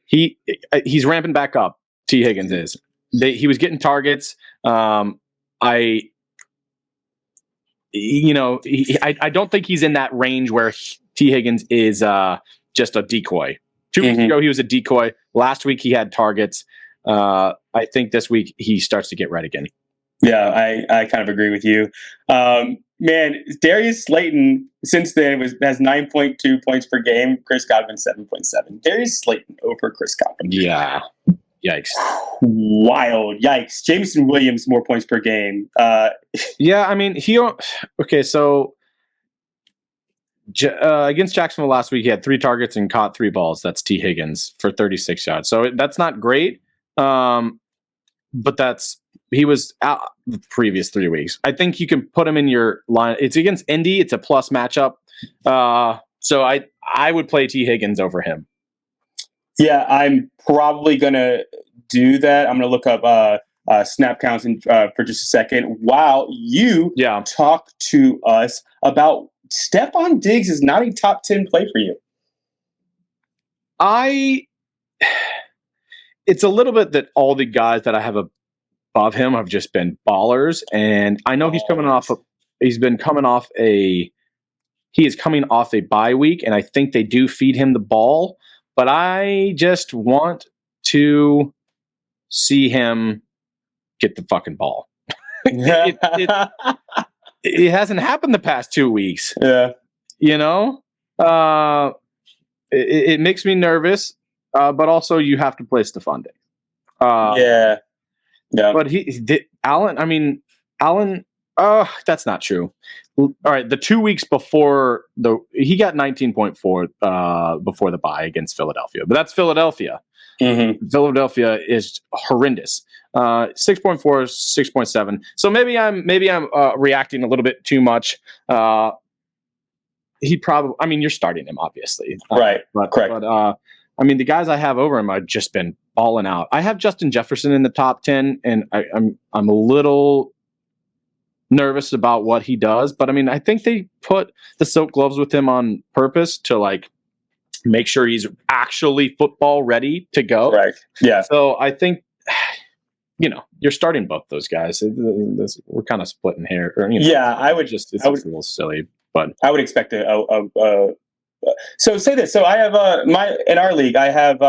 He's ramping back up. T. Higgins is. He was getting targets. I don't think he's in that range where T. Higgins is just a decoy. 2 weeks ago, he was a decoy. Last week, he had targets. I think this week he starts to get right again. Yeah, I kind of agree with you. Man, Darius Slayton since then has 9.2 points per game. Chris Godwin 7.7. Darius Slayton over Chris Godwin. Yeah. Yikes. Wild. Yikes. Jameson Williams more points per game. Yeah, I mean, so against Jacksonville last week, he had 3 targets and caught 3 balls. That's T. Higgins for 36 yards. So that's not great. But he was out the previous 3 weeks. I think you can put him in your line. It's against Indy. It's a plus matchup. So I would play T. Higgins over him. Yeah, I'm probably going to do that. I'm going to look up snap counts for just a second while you talk to us about Stephon Diggs is not a top 10 play for you. It's a little bit that all the guys that I have above him have just been ballers, and I know he is coming off a bye week, and I think they do feed him the ball, but I just want to see him get the fucking ball. It hasn't happened the past 2 weeks. Yeah. It makes me nervous, but also you have to play Stephon Diggs. Yeah. But Allen, that's not true. All right, the 2 weeks before he got 19.4 before the bye against Philadelphia, but that's Philadelphia. Mm-hmm. Philadelphia is horrendous. 6.4, 6.7. So maybe I'm reacting a little bit too much. You're starting him, obviously. Right. Correct. But the guys I have over him have just been balling out. I have Justin Jefferson in the top 10, and I'm a little nervous about what he does. But I think they put the silk gloves with him on purpose to make sure he's actually football ready to go. Right. Yeah. So I think you're starting both those guys. We're kind of splitting hair. I would it's a little silly, but I would expect so say this. So I have in our league, I have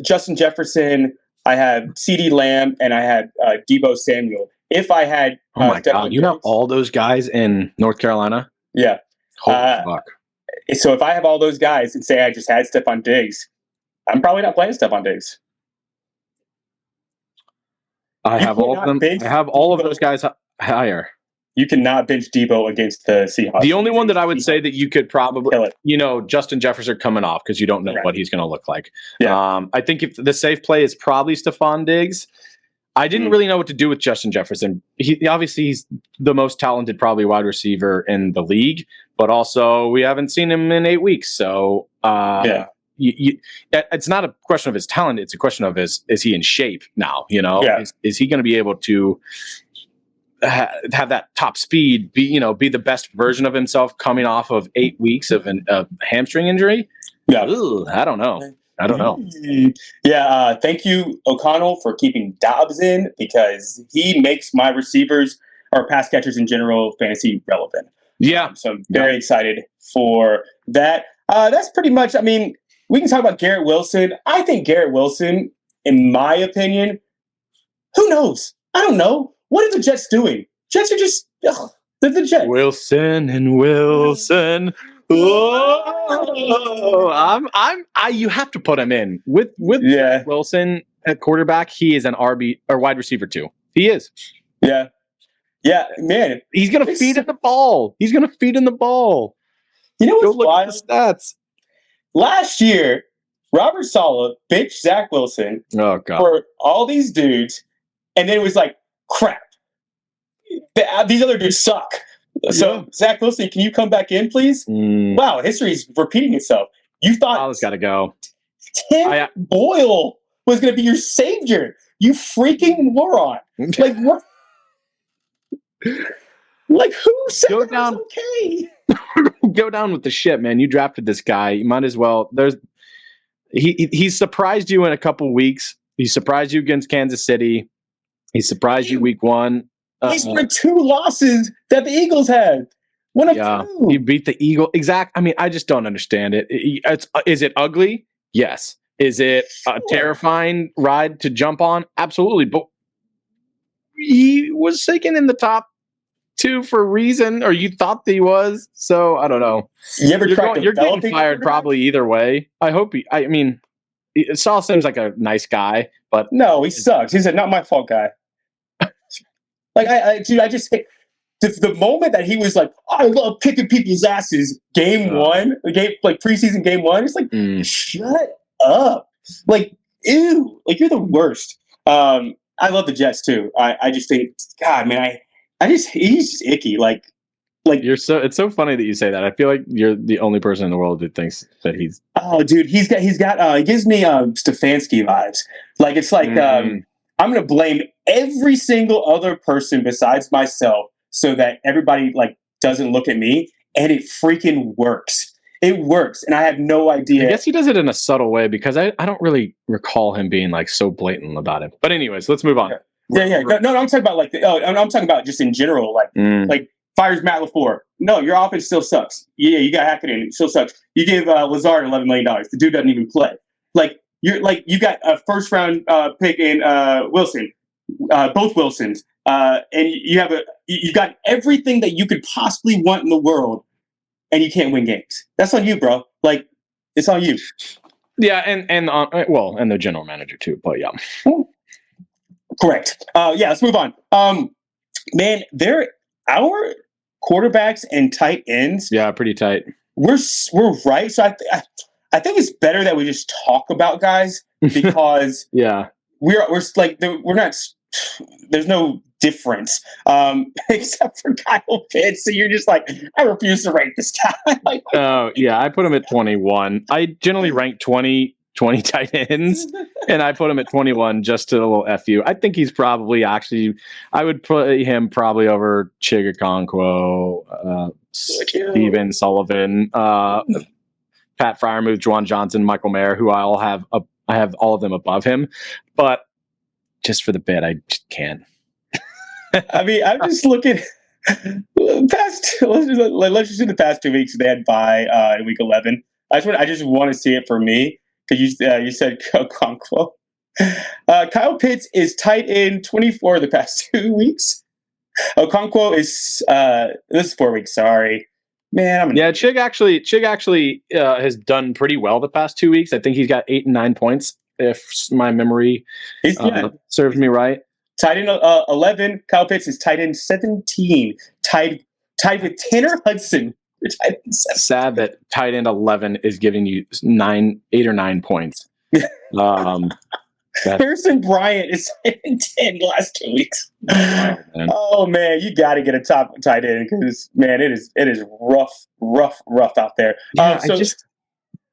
Justin Jefferson, I have CeeDee Lamb, and I had Deebo Samuel. If I had, Oh my God, Stephon you have Diggs, all those guys in North Carolina? yeah. Holy fuck. So if I have all those guys and say I just had Stephon Diggs, I'm probably not playing Stephon Diggs. I have all of cannot them. bench I have all of Deebo. those guys higher. You cannot bench Deebo against the Seahawks. The only one that I would say that you could probably, Kill it. Justin Jefferson coming off because you don't know Correct. what he's going to look like. Yeah. I think if the safe play is probably Stephon Diggs. I didn't really know what to do with Justin Jefferson. Obviously he's the most talented probably wide receiver in the league, but also we haven't seen him in 8 weeks. So it's not a question of his talent; it's a question of is he in shape now? Is he going to be able to have that top speed? Be the best version of himself coming off of 8 weeks of a hamstring injury? Yeah, I don't know. Yeah, thank you, O'Connell, for keeping Dobbs in because he makes my receivers or pass catchers in general fantasy relevant. Yeah. So I'm very excited for that. That's pretty much, we can talk about Garrett Wilson. I think Garrett Wilson, in my opinion, who knows? I don't know. What are the Jets doing? Jets are just, they're the Jets. Wilson and Wilson. You have to put him in with Wilson at quarterback. He is an RB or wide receiver too. He is. Yeah, man. He's gonna feed in the ball. You know what's wild? At the stats. Last year, Robert Saleh benched Zach Wilson for all these dudes, and then it was like, crap. These other dudes suck. So, Zach Wilson, can you come back in, please? Wow, history is repeating itself. You thought Saleh's got to go. Tim Boyle was going to be your savior. You freaking moron. Like, what? Like, who said that was okay? Go down with the ship, man. You drafted this guy. You might as well. He surprised you in a couple weeks. He surprised you against Kansas City. He surprised you week 1. These were 2 losses that the Eagles had. One of 2. You beat the Eagle. I just don't understand it. Is it ugly? Yes. Is it a terrifying ride to jump on? Absolutely. But he was taken in the top 2 for a reason, or you thought he was. So I don't know. You're getting fired probably either way. I hope Saul seems like a nice guy, but no, he sucks. He's a not my fault guy. Like I just hate the moment that he was like, I love kicking people's asses. Game 1, preseason game 1. It's like, shut up. Like, ew. Like, you're the worst. I love the Jets too. I just think, God, man, he's just icky. Like it's so funny that you say that. I feel like you're the only person in the world that thinks that he's. Oh, dude, he gives me Stefanski vibes. Like, it's like I'm going to blame every single other person besides myself so that everybody doesn't look at me, and it freaking works. It works, and I have no idea. I guess he does it in a subtle way because I don't really recall him being so blatant about it. But anyways, let's move on. Yeah. No, I'm talking about I'm talking about just in general, fires Matt LaFleur. No, your offense still sucks. Yeah, you got Hackett in. It still sucks. You gave Lazard $11 million. The dude doesn't even play. You got a first round pick in Wilson, both Wilsons, and you got everything that you could possibly want in the world, and you can't win games. That's on you, bro. It's on you. Yeah, and the general manager too. But yeah, correct. Let's move on. Man, our quarterbacks and tight ends. Yeah, pretty tight. We're right. So I think it's better that we just talk about guys because we're not. There's no difference except for Kyle Pitts. So you're just like, I refuse to rank this guy. I put him at 21. I generally rank 20 tight ends, and I put him at 21 just to a little FU. I think he's probably I would put him probably over Chigakonkwo, Steven Sullivan, Pat Fryermuth, Juwan Johnson, Michael Mayer, who I have all of them above him, but just for the bit, I just can't. I'm just looking past. Let's just do the past 2 weeks. They had bye in week 11. I just want to see it for me. because you said Okonkwo. Kyle Pitts is tight end 24 the past 2 weeks. Okonkwo is this is 4 weeks. Sorry, man. Chig actually has done pretty well the past 2 weeks. I think he's got 8 and 9 points, if my memory serves me right. Tight end 11. Kyle Pitts is tight end 17. Tied with Tanner Hudson. Sad that tight end 11 is giving you 8 or 9 points. Harrison Bryant is 10 the last 2 weeks. Oh man, you got to get a top tight end because man, it is rough out there. Yeah,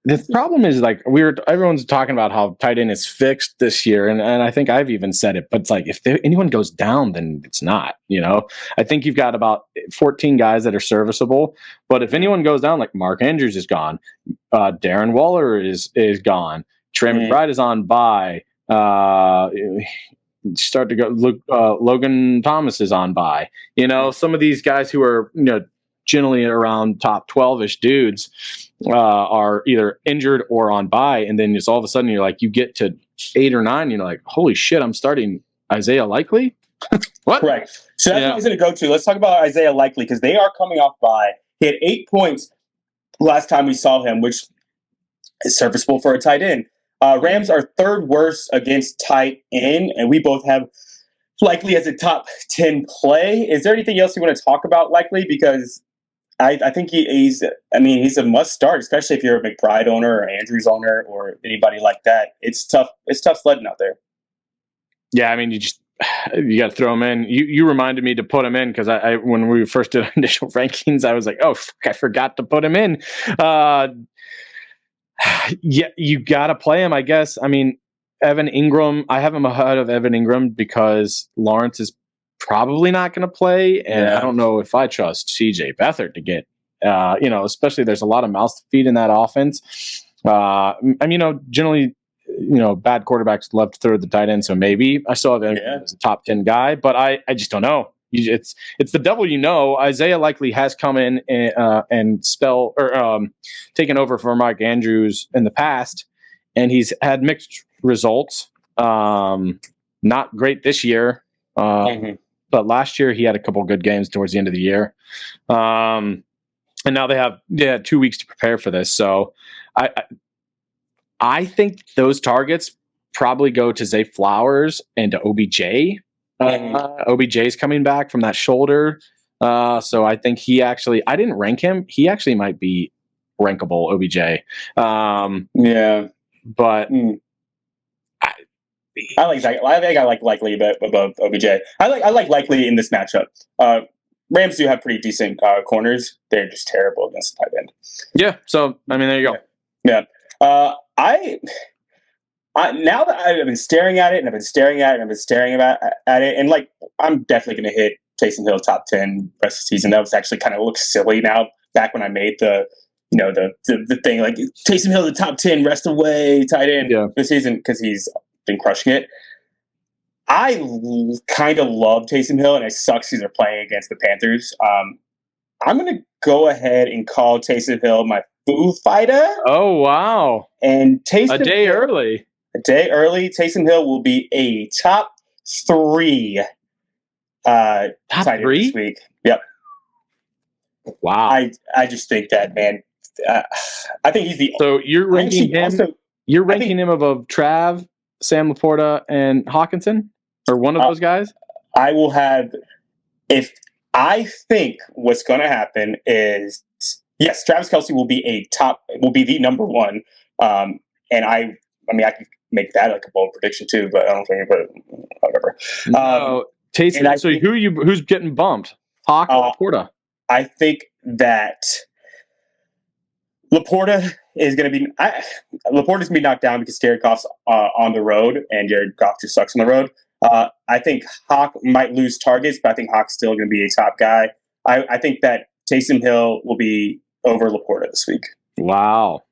the problem is like everyone's talking about how tight end is fixed this year, and I think I've even said it, but it's like if anyone goes down, then it's not. I think you've got about 14 guys that are serviceable, but if anyone goes down, like Mark Andrews is gone, Darren Waller is gone, Trey McBride is on bye. Start to go. Logan Thomas is on bye. Some of these guys who are generally around top 12-ish dudes are either injured or on bye, and then just all of a sudden you're like, you get to 8 or 9, you're like, holy shit, I'm starting Isaiah Likely. What? Correct. So that's what I was going to go to. Let's talk about Isaiah Likely because they are coming off bye. He had 8 points last time we saw him, which is serviceable for a tight end. Rams are third worst against tight end, and we both have Likely as a top 10 play. Is there anything else you want to talk about Likely? Because I think he's a must start, especially if you're a McBride owner or Andrews owner or anybody like that. It's tough sledding out there. Yeah, you got to throw him in. You reminded me to put him in because I when we first did initial rankings, I was like, oh, I forgot to put him in. Yeah, you got to play him, I guess. Evan Ingram, I have him ahead of Evan Ingram because Lawrence is probably not going to play, and I don't know if I trust CJ Beathard to get, especially there's a lot of mouths to feed in that offense. Generally, bad quarterbacks love to throw the tight end, so maybe I still have him as a top 10 guy, but I just don't know. It's the devil, Isaiah Likely has come in and taken over for Mark Andrews in the past, and he's had mixed results. Not great this year, but last year he had a couple good games towards the end of the year. And now they had 2 weeks to prepare for this. So I think those targets probably go to Zay Flowers and to OBJ. OBJ's coming back from that shoulder. So I think I didn't rank him. He actually might be rankable, OBJ. But I like Zach. I think I like Likely above OBJ. I like Likely in this matchup. Rams do have pretty decent corners. They're just terrible against the tight end. Yeah. So there you go. Yeah. Now that I've been staring at it, and I've been staring at it, and I've been staring at it, and I'm definitely going to hit Taysom Hill top 10 rest of the season. That was actually kind of looks silly now. Back when I made the thing like Taysom Hill the top 10 rest of the way tight end this season because he's been crushing it. I kind of love Taysom Hill, and it sucks because they're playing against the Panthers. I'm going to go ahead and call Taysom Hill my Foo Fighter. Oh wow! And Taysom a day early. Taysom Hill will be a top 3 top tight end 3 this week. Yep. Wow. I just think that, man. I think he's the. So you're ranking him. You're ranking him above Trav, Sam Laporta, and Hawkinson, or one of those guys. I will have. If I think what's going to happen is yes, Travis Kelce will be the number 1, and I can make that like a bold prediction too, but I don't think whatever. No, Taysom. So who's getting bumped? Hawk or Laporta? I think that Laporta is going to be Laporta's going to be knocked down because Jared Goff's on the road, and Jared Goff just sucks on the road. I think Hawk might lose targets, but I think Hawk's still going to be a top guy. I think that Taysom Hill will be over Laporta this week. Wow.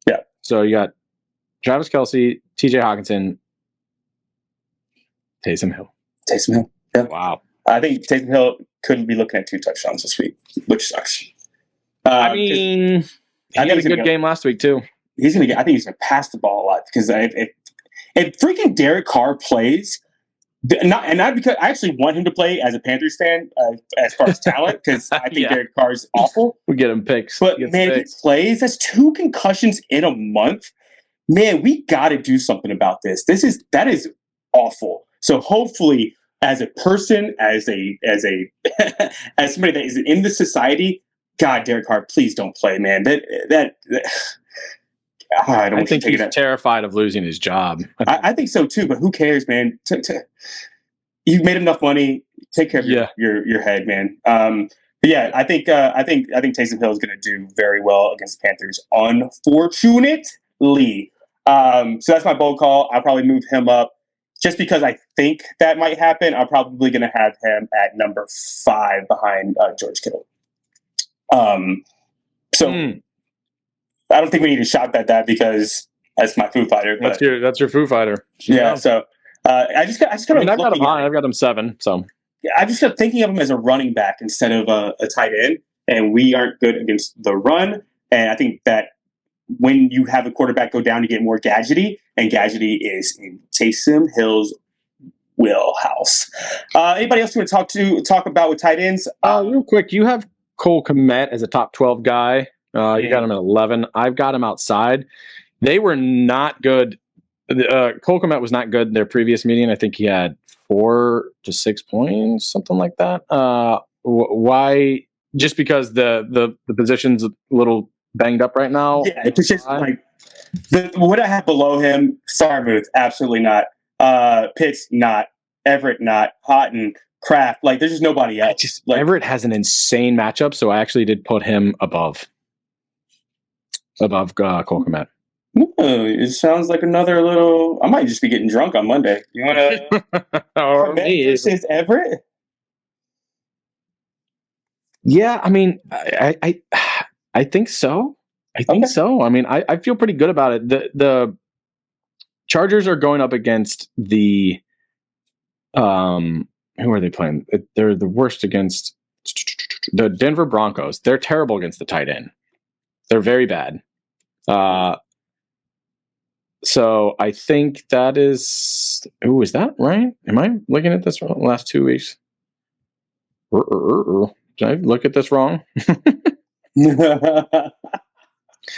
Yeah. So you got Travis Kelce, TJ Hawkinson, Taysom Hill. Yeah. Wow. I think Taysom Hill could be looking at 2 touchdowns this week, which sucks. He had a good game last week too. he's going to get. I think he's going to pass the ball a lot because if freaking Derek Carr plays, not because I actually want him to play as a Panthers fan as far as talent because I think Derek Carr is awful. We get him picks, but man, if he plays, that's 2 concussions in a month. Man, we got to do something about this. That is awful. So hopefully, as a person, as as somebody that is in the society, God, Derek Carr, please don't play, man. I think he's terrified of losing his job. I think so too, but who cares, man? You've made enough money. Take care of your head, man. But yeah, I think Taysom Hill is going to do very well against the Panthers. Unfortunately, so that's my bold call. I'll probably move him up just because I think that might happen. I'm probably going to have him at number 5 behind George Kittle. I don't think we need to shot bet that because that's my Foo Fighter. But that's your Foo Fighter. Yeah. So I've got him high. I've got him 7. So I just kept thinking of him as a running back instead of a tight end, and we aren't good against the run. And I think that when you have a quarterback go down, you get more gadgety, and gadgety is in Taysom Hill's wheelhouse. Anybody else you want to talk about with tight ends? Real quick, you have Cole Kmet as a top 12 guy. You got him at 11. I've got him outside. They were not good. Cole Kmet was not good in their previous meeting. I think he had 4 to 6 points, something like that. Why? Just because the position's a little banged up right now. Yeah, it's just like what I have below him. Sarmuth, absolutely not. Pitts, not. Everett, not. Houghton, Kraft. Like there's just nobody else. Everett has an insane matchup, so I actually did put him above Cole Kmet. It sounds like another little. I might just be getting drunk on Monday. You want to? Kmet versus Everett. Yeah, I mean, I think so. I think so. I mean, I feel pretty good about it. The Chargers are going up against the who are they playing? They're the worst against the Denver Broncos. They're terrible against the tight end. They're very bad. So I think that is. Oh, is that right? Am I looking at this wrong? Last 2 weeks. Did I look at this wrong?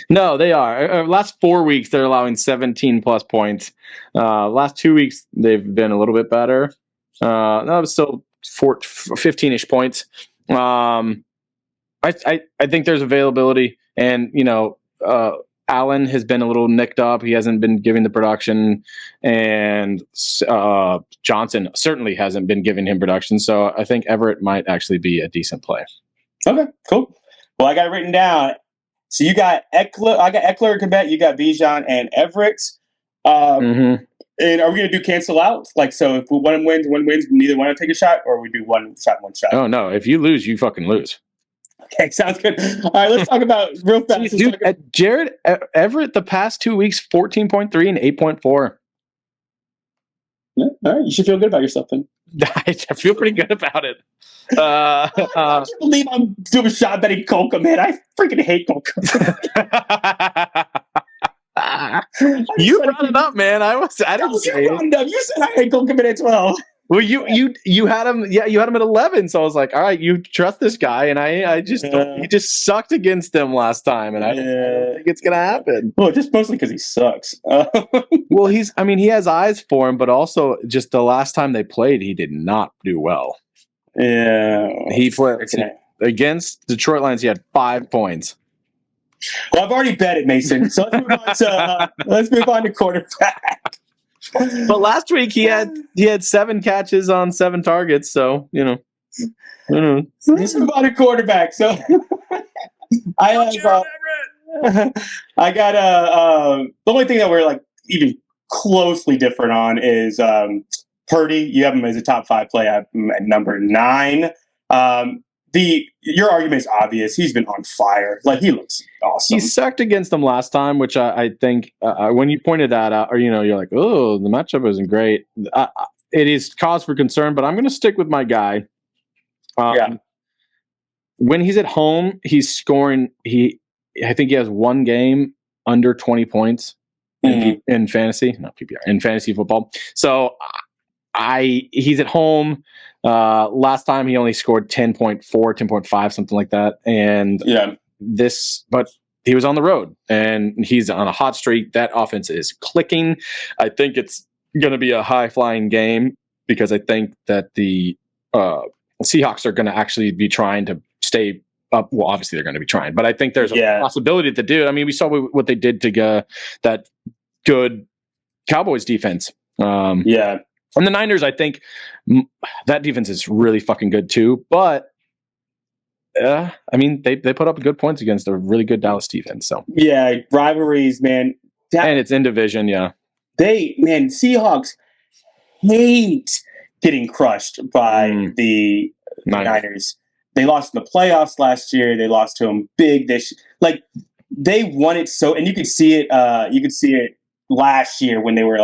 No, they are. Last 4 weeks, they're allowing 17 plus points. Last 2 weeks, they've been a little bit better. No, it's still 15-ish points. I think there's availability, and Allen has been a little nicked up. He hasn't been giving the production, and Johnson certainly hasn't been giving him production. So I think Everett might actually be a decent play. Okay, cool. Well, I got it written down. So you got Eckler, I got Eckler, Kmet, you got Bijan and Everett. And are we going to do cancel out? Like, so if one wins, neither one will take a shot, or we do one shot? Oh, no. If you lose, you fucking lose. Okay, sounds good. All right, let's talk about real fast. Dude, Jared Everett, the past 2 weeks, 14.3 and 8.4. Yeah, all right, you should feel good about yourself then. I feel pretty good about it. I can't believe I'm doing shot betting Colca, man. I freaking hate Colca. You brought it up, man. I didn't say it. You said I hate Colca at 12. Well, you had him. Yeah, you had him at 11. So I was like, all right, you trust this guy, and I just he just sucked against them last time, and I don't think it's gonna happen. Well, just mostly because he sucks. Well, he has eyes for him, but also just the last time they played, he did not do well. Yeah, he played against Detroit Lions. He had 5 points. Well, I've already bet it, Mason. So let's move on to quarterback. But last week he had 7 catches on 7 targets, so Let's move on to quarterback. So I got the only thing that we're like even closely different on is Purdy. You have him as a top 5 play. I have him at number 9. Your argument is obvious. He's been on fire. Like, he looks awesome. He sucked against them last time, which I think when you pointed that out, or you're like, oh, the matchup isn't great. It is cause for concern, but I'm going to stick with my guy. When he's at home, he's scoring. I think he has 1 game under 20 points in fantasy, not PPR, in fantasy football. So he's at home. Last time he only scored 10.4, 10.5, something like that. And but he was on the road and he's on a hot streak. That offense is clicking. I think it's going to be a high flying game because I think that the Seahawks are going to actually be trying to stay up. Well, obviously they're going to be trying, but I think there's a possibility to do. I mean, we saw what they did to that good Cowboys defense. And the Niners, I think that defense is really fucking good too. But I mean, they put up good points against a really good Dallas defense. So rivalries, man. And it's in division, Seahawks hate getting crushed by the Niners. They lost in the playoffs last year. They lost to them big. They won it so, and you could see it. You could see it last year when they were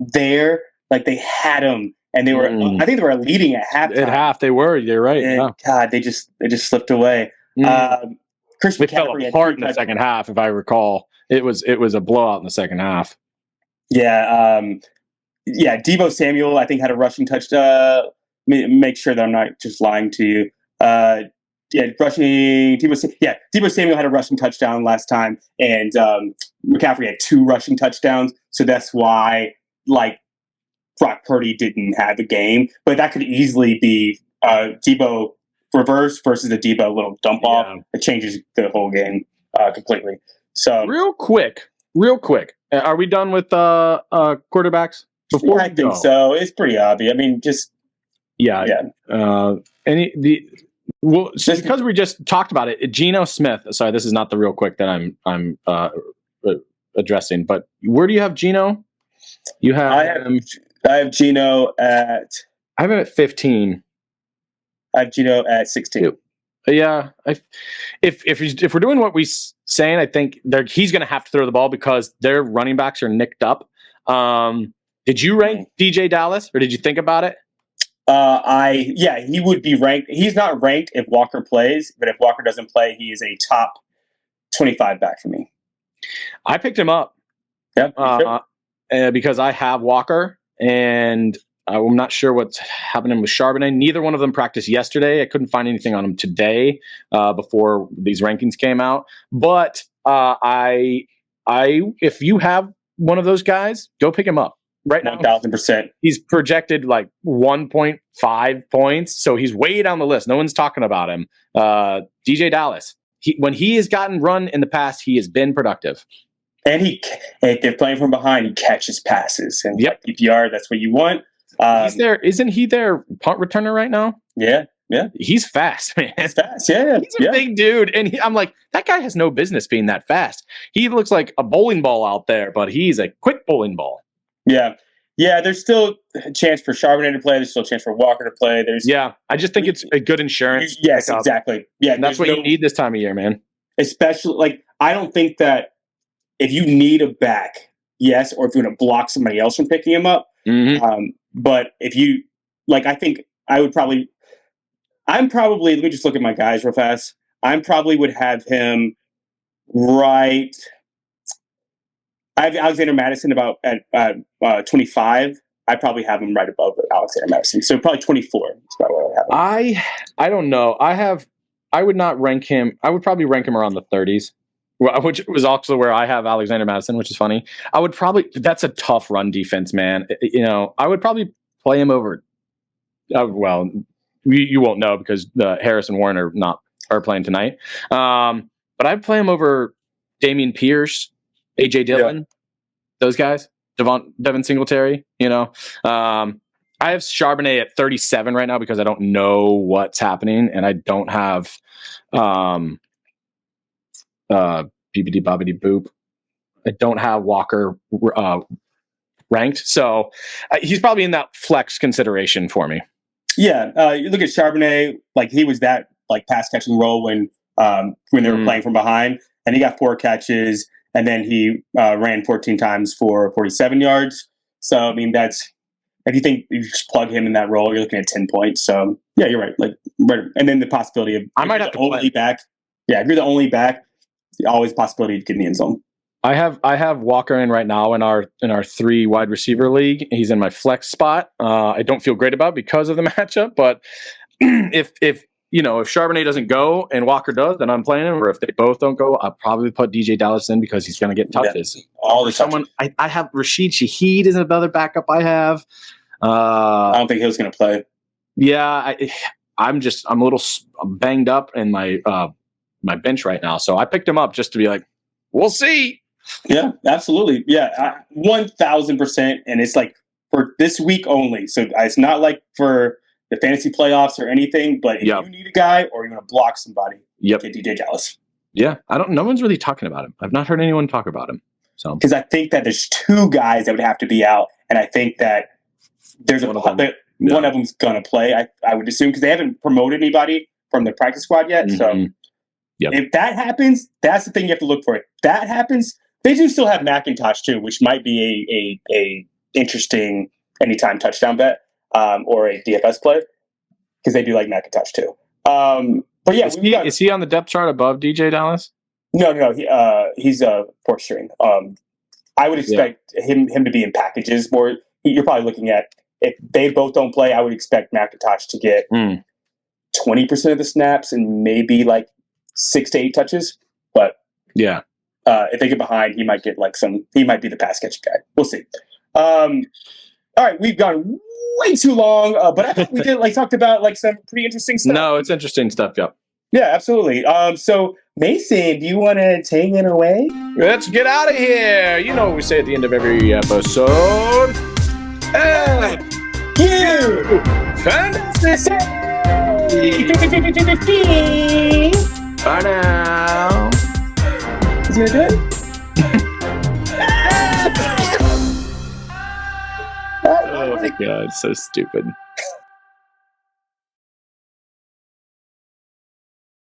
there, they had them, and they were. I think they were leading at halftime. At half, they were. You're right. And God, they just slipped away. They fell apart in the second half, if I recall. It was a blowout in the second half. Deebo Samuel, I think, had a rushing touchdown. Make sure that I'm not just lying to you. Deebo Samuel had a rushing touchdown last time, and McCaffrey had 2 rushing touchdowns. So that's why, Brock Purdy didn't have a game. But that could easily be Deebo reverse versus the Deebo little dump off. It changes the whole game completely. So real quick, are we done with quarterbacks? I think so. It's pretty obvious. I mean, just because we just talked about it, Geno Smith. Sorry, this is not the real quick that I'm addressing. But where do you have Geno? You have I have Geno at. I have him at 15. I have Geno at 16. Yeah, if we're doing what we saying, I think he's going to have to throw the ball because their running backs are nicked up. Did you rank DJ Dallas, or did you think about it? He would be ranked. He's not ranked if Walker plays, but if Walker doesn't play, he is a top 25 back for me. I picked him up. Because I have Walker, and I'm not sure what's happening with Charbonnet. Neither one of them practiced yesterday. I couldn't find anything on him today before these rankings came out. But if you have one of those guys, go pick him up. Right now, 1,000%. He's projected 1.5 points, so he's way down the list. No one's talking about him. DJ Dallas. When he has gotten run in the past, he has been productive. And if they're playing from behind, he catches passes. And PPR, that's what you want. Isn't he their punt returner right now? Yeah. He's fast, man. He's fast, yeah. He's a big dude. And I'm like, that guy has no business being that fast. He looks like a bowling ball out there, but he's a quick bowling ball. Yeah. There's still a chance for Charbonnet to play. There's still a chance for Walker to play. I just think it's a good insurance. Yes, exactly. Yeah, and that's what you need this time of year, man. Especially, I don't think that if you need a back, yes, or if you're going to block somebody else from picking him up. But if you, I think let me just look at my guys real fast. I probably would have him right. I have Alexander Madison at 25. I probably have him right above Alexander Madison. So probably 24 is probably where I have him. I don't know. I would not rank him. I would probably rank him around the 30s, which was also where I have Alexander Madison, which is funny. That's a tough run defense, man. I would probably play him over. You won't know because Harris and Warren are playing tonight. But I'd play him over Dameon Pierce, AJ Dillon, those guys, Devin Singletary. I have Charbonnet at 37 right now because I don't know what's happening, and I don't have BBD Bobbity Boop. I don't have Walker ranked, so he's probably in that flex consideration for me. Yeah, you look at Charbonnet, he was that pass catching role when they were playing from behind, and he got 4 catches, and then he ran 14 times for 47 yards. So I mean, if you just plug him in that role, you're looking at 10 points. So yeah, you're right. Right. And then the possibility of I might have to play back. Yeah, if you're the only back, always possibility to get in the end zone. I have Walker in right now in our 3 wide receiver league. He's in my flex spot. I don't feel great about because of the matchup, but if Charbonnet doesn't go and Walker does, then I'm playing him. Or if they both don't go, I'll probably put DJ Dallas in because he's going to get touches. Yeah, all the someone I have Rashid Shaheed is another backup I have. I don't think he was going to play. Yeah, I'm a little banged up in my my bench right now, so I picked him up just to be like, we'll see. Yeah, absolutely. Yeah, 1,000%. And it's like for this week only. So it's not like for the fantasy playoffs or anything. But if you need a guy or you want to block somebody, get DJ Dallas. Yeah, no one's really talking about him. I've not heard anyone talk about him. So because I think that there's 2 guys that would have to be out, and I think that there's one of them's gonna play. I would assume because they haven't promoted anybody from the practice squad yet. Mm-hmm. So if that happens, that's the thing you have to look for. If that happens. They do still have McIntosh too, which might be a interesting anytime touchdown bet or a DFS play because they do like McIntosh too. But yeah, is he on the depth chart above DJ Dallas? No, he's a 4th string. I would expect him to be in packages more. You're probably looking at if they both don't play, I would expect McIntosh to get 20% of the snaps and maybe like 6 to 8 touches. But yeah. If they get behind, he might get he might be the pass catching guy. We'll see. All right, we've gone way too long, but I thought we did talked about some pretty interesting stuff. No, it's interesting stuff. Yep. Yeah, absolutely. So Mason, do you want to take it away? Let's get out of here. You know what we say at the end of every episode. You fantasy. Bye now. Is he gonna do it? Oh my god, so stupid.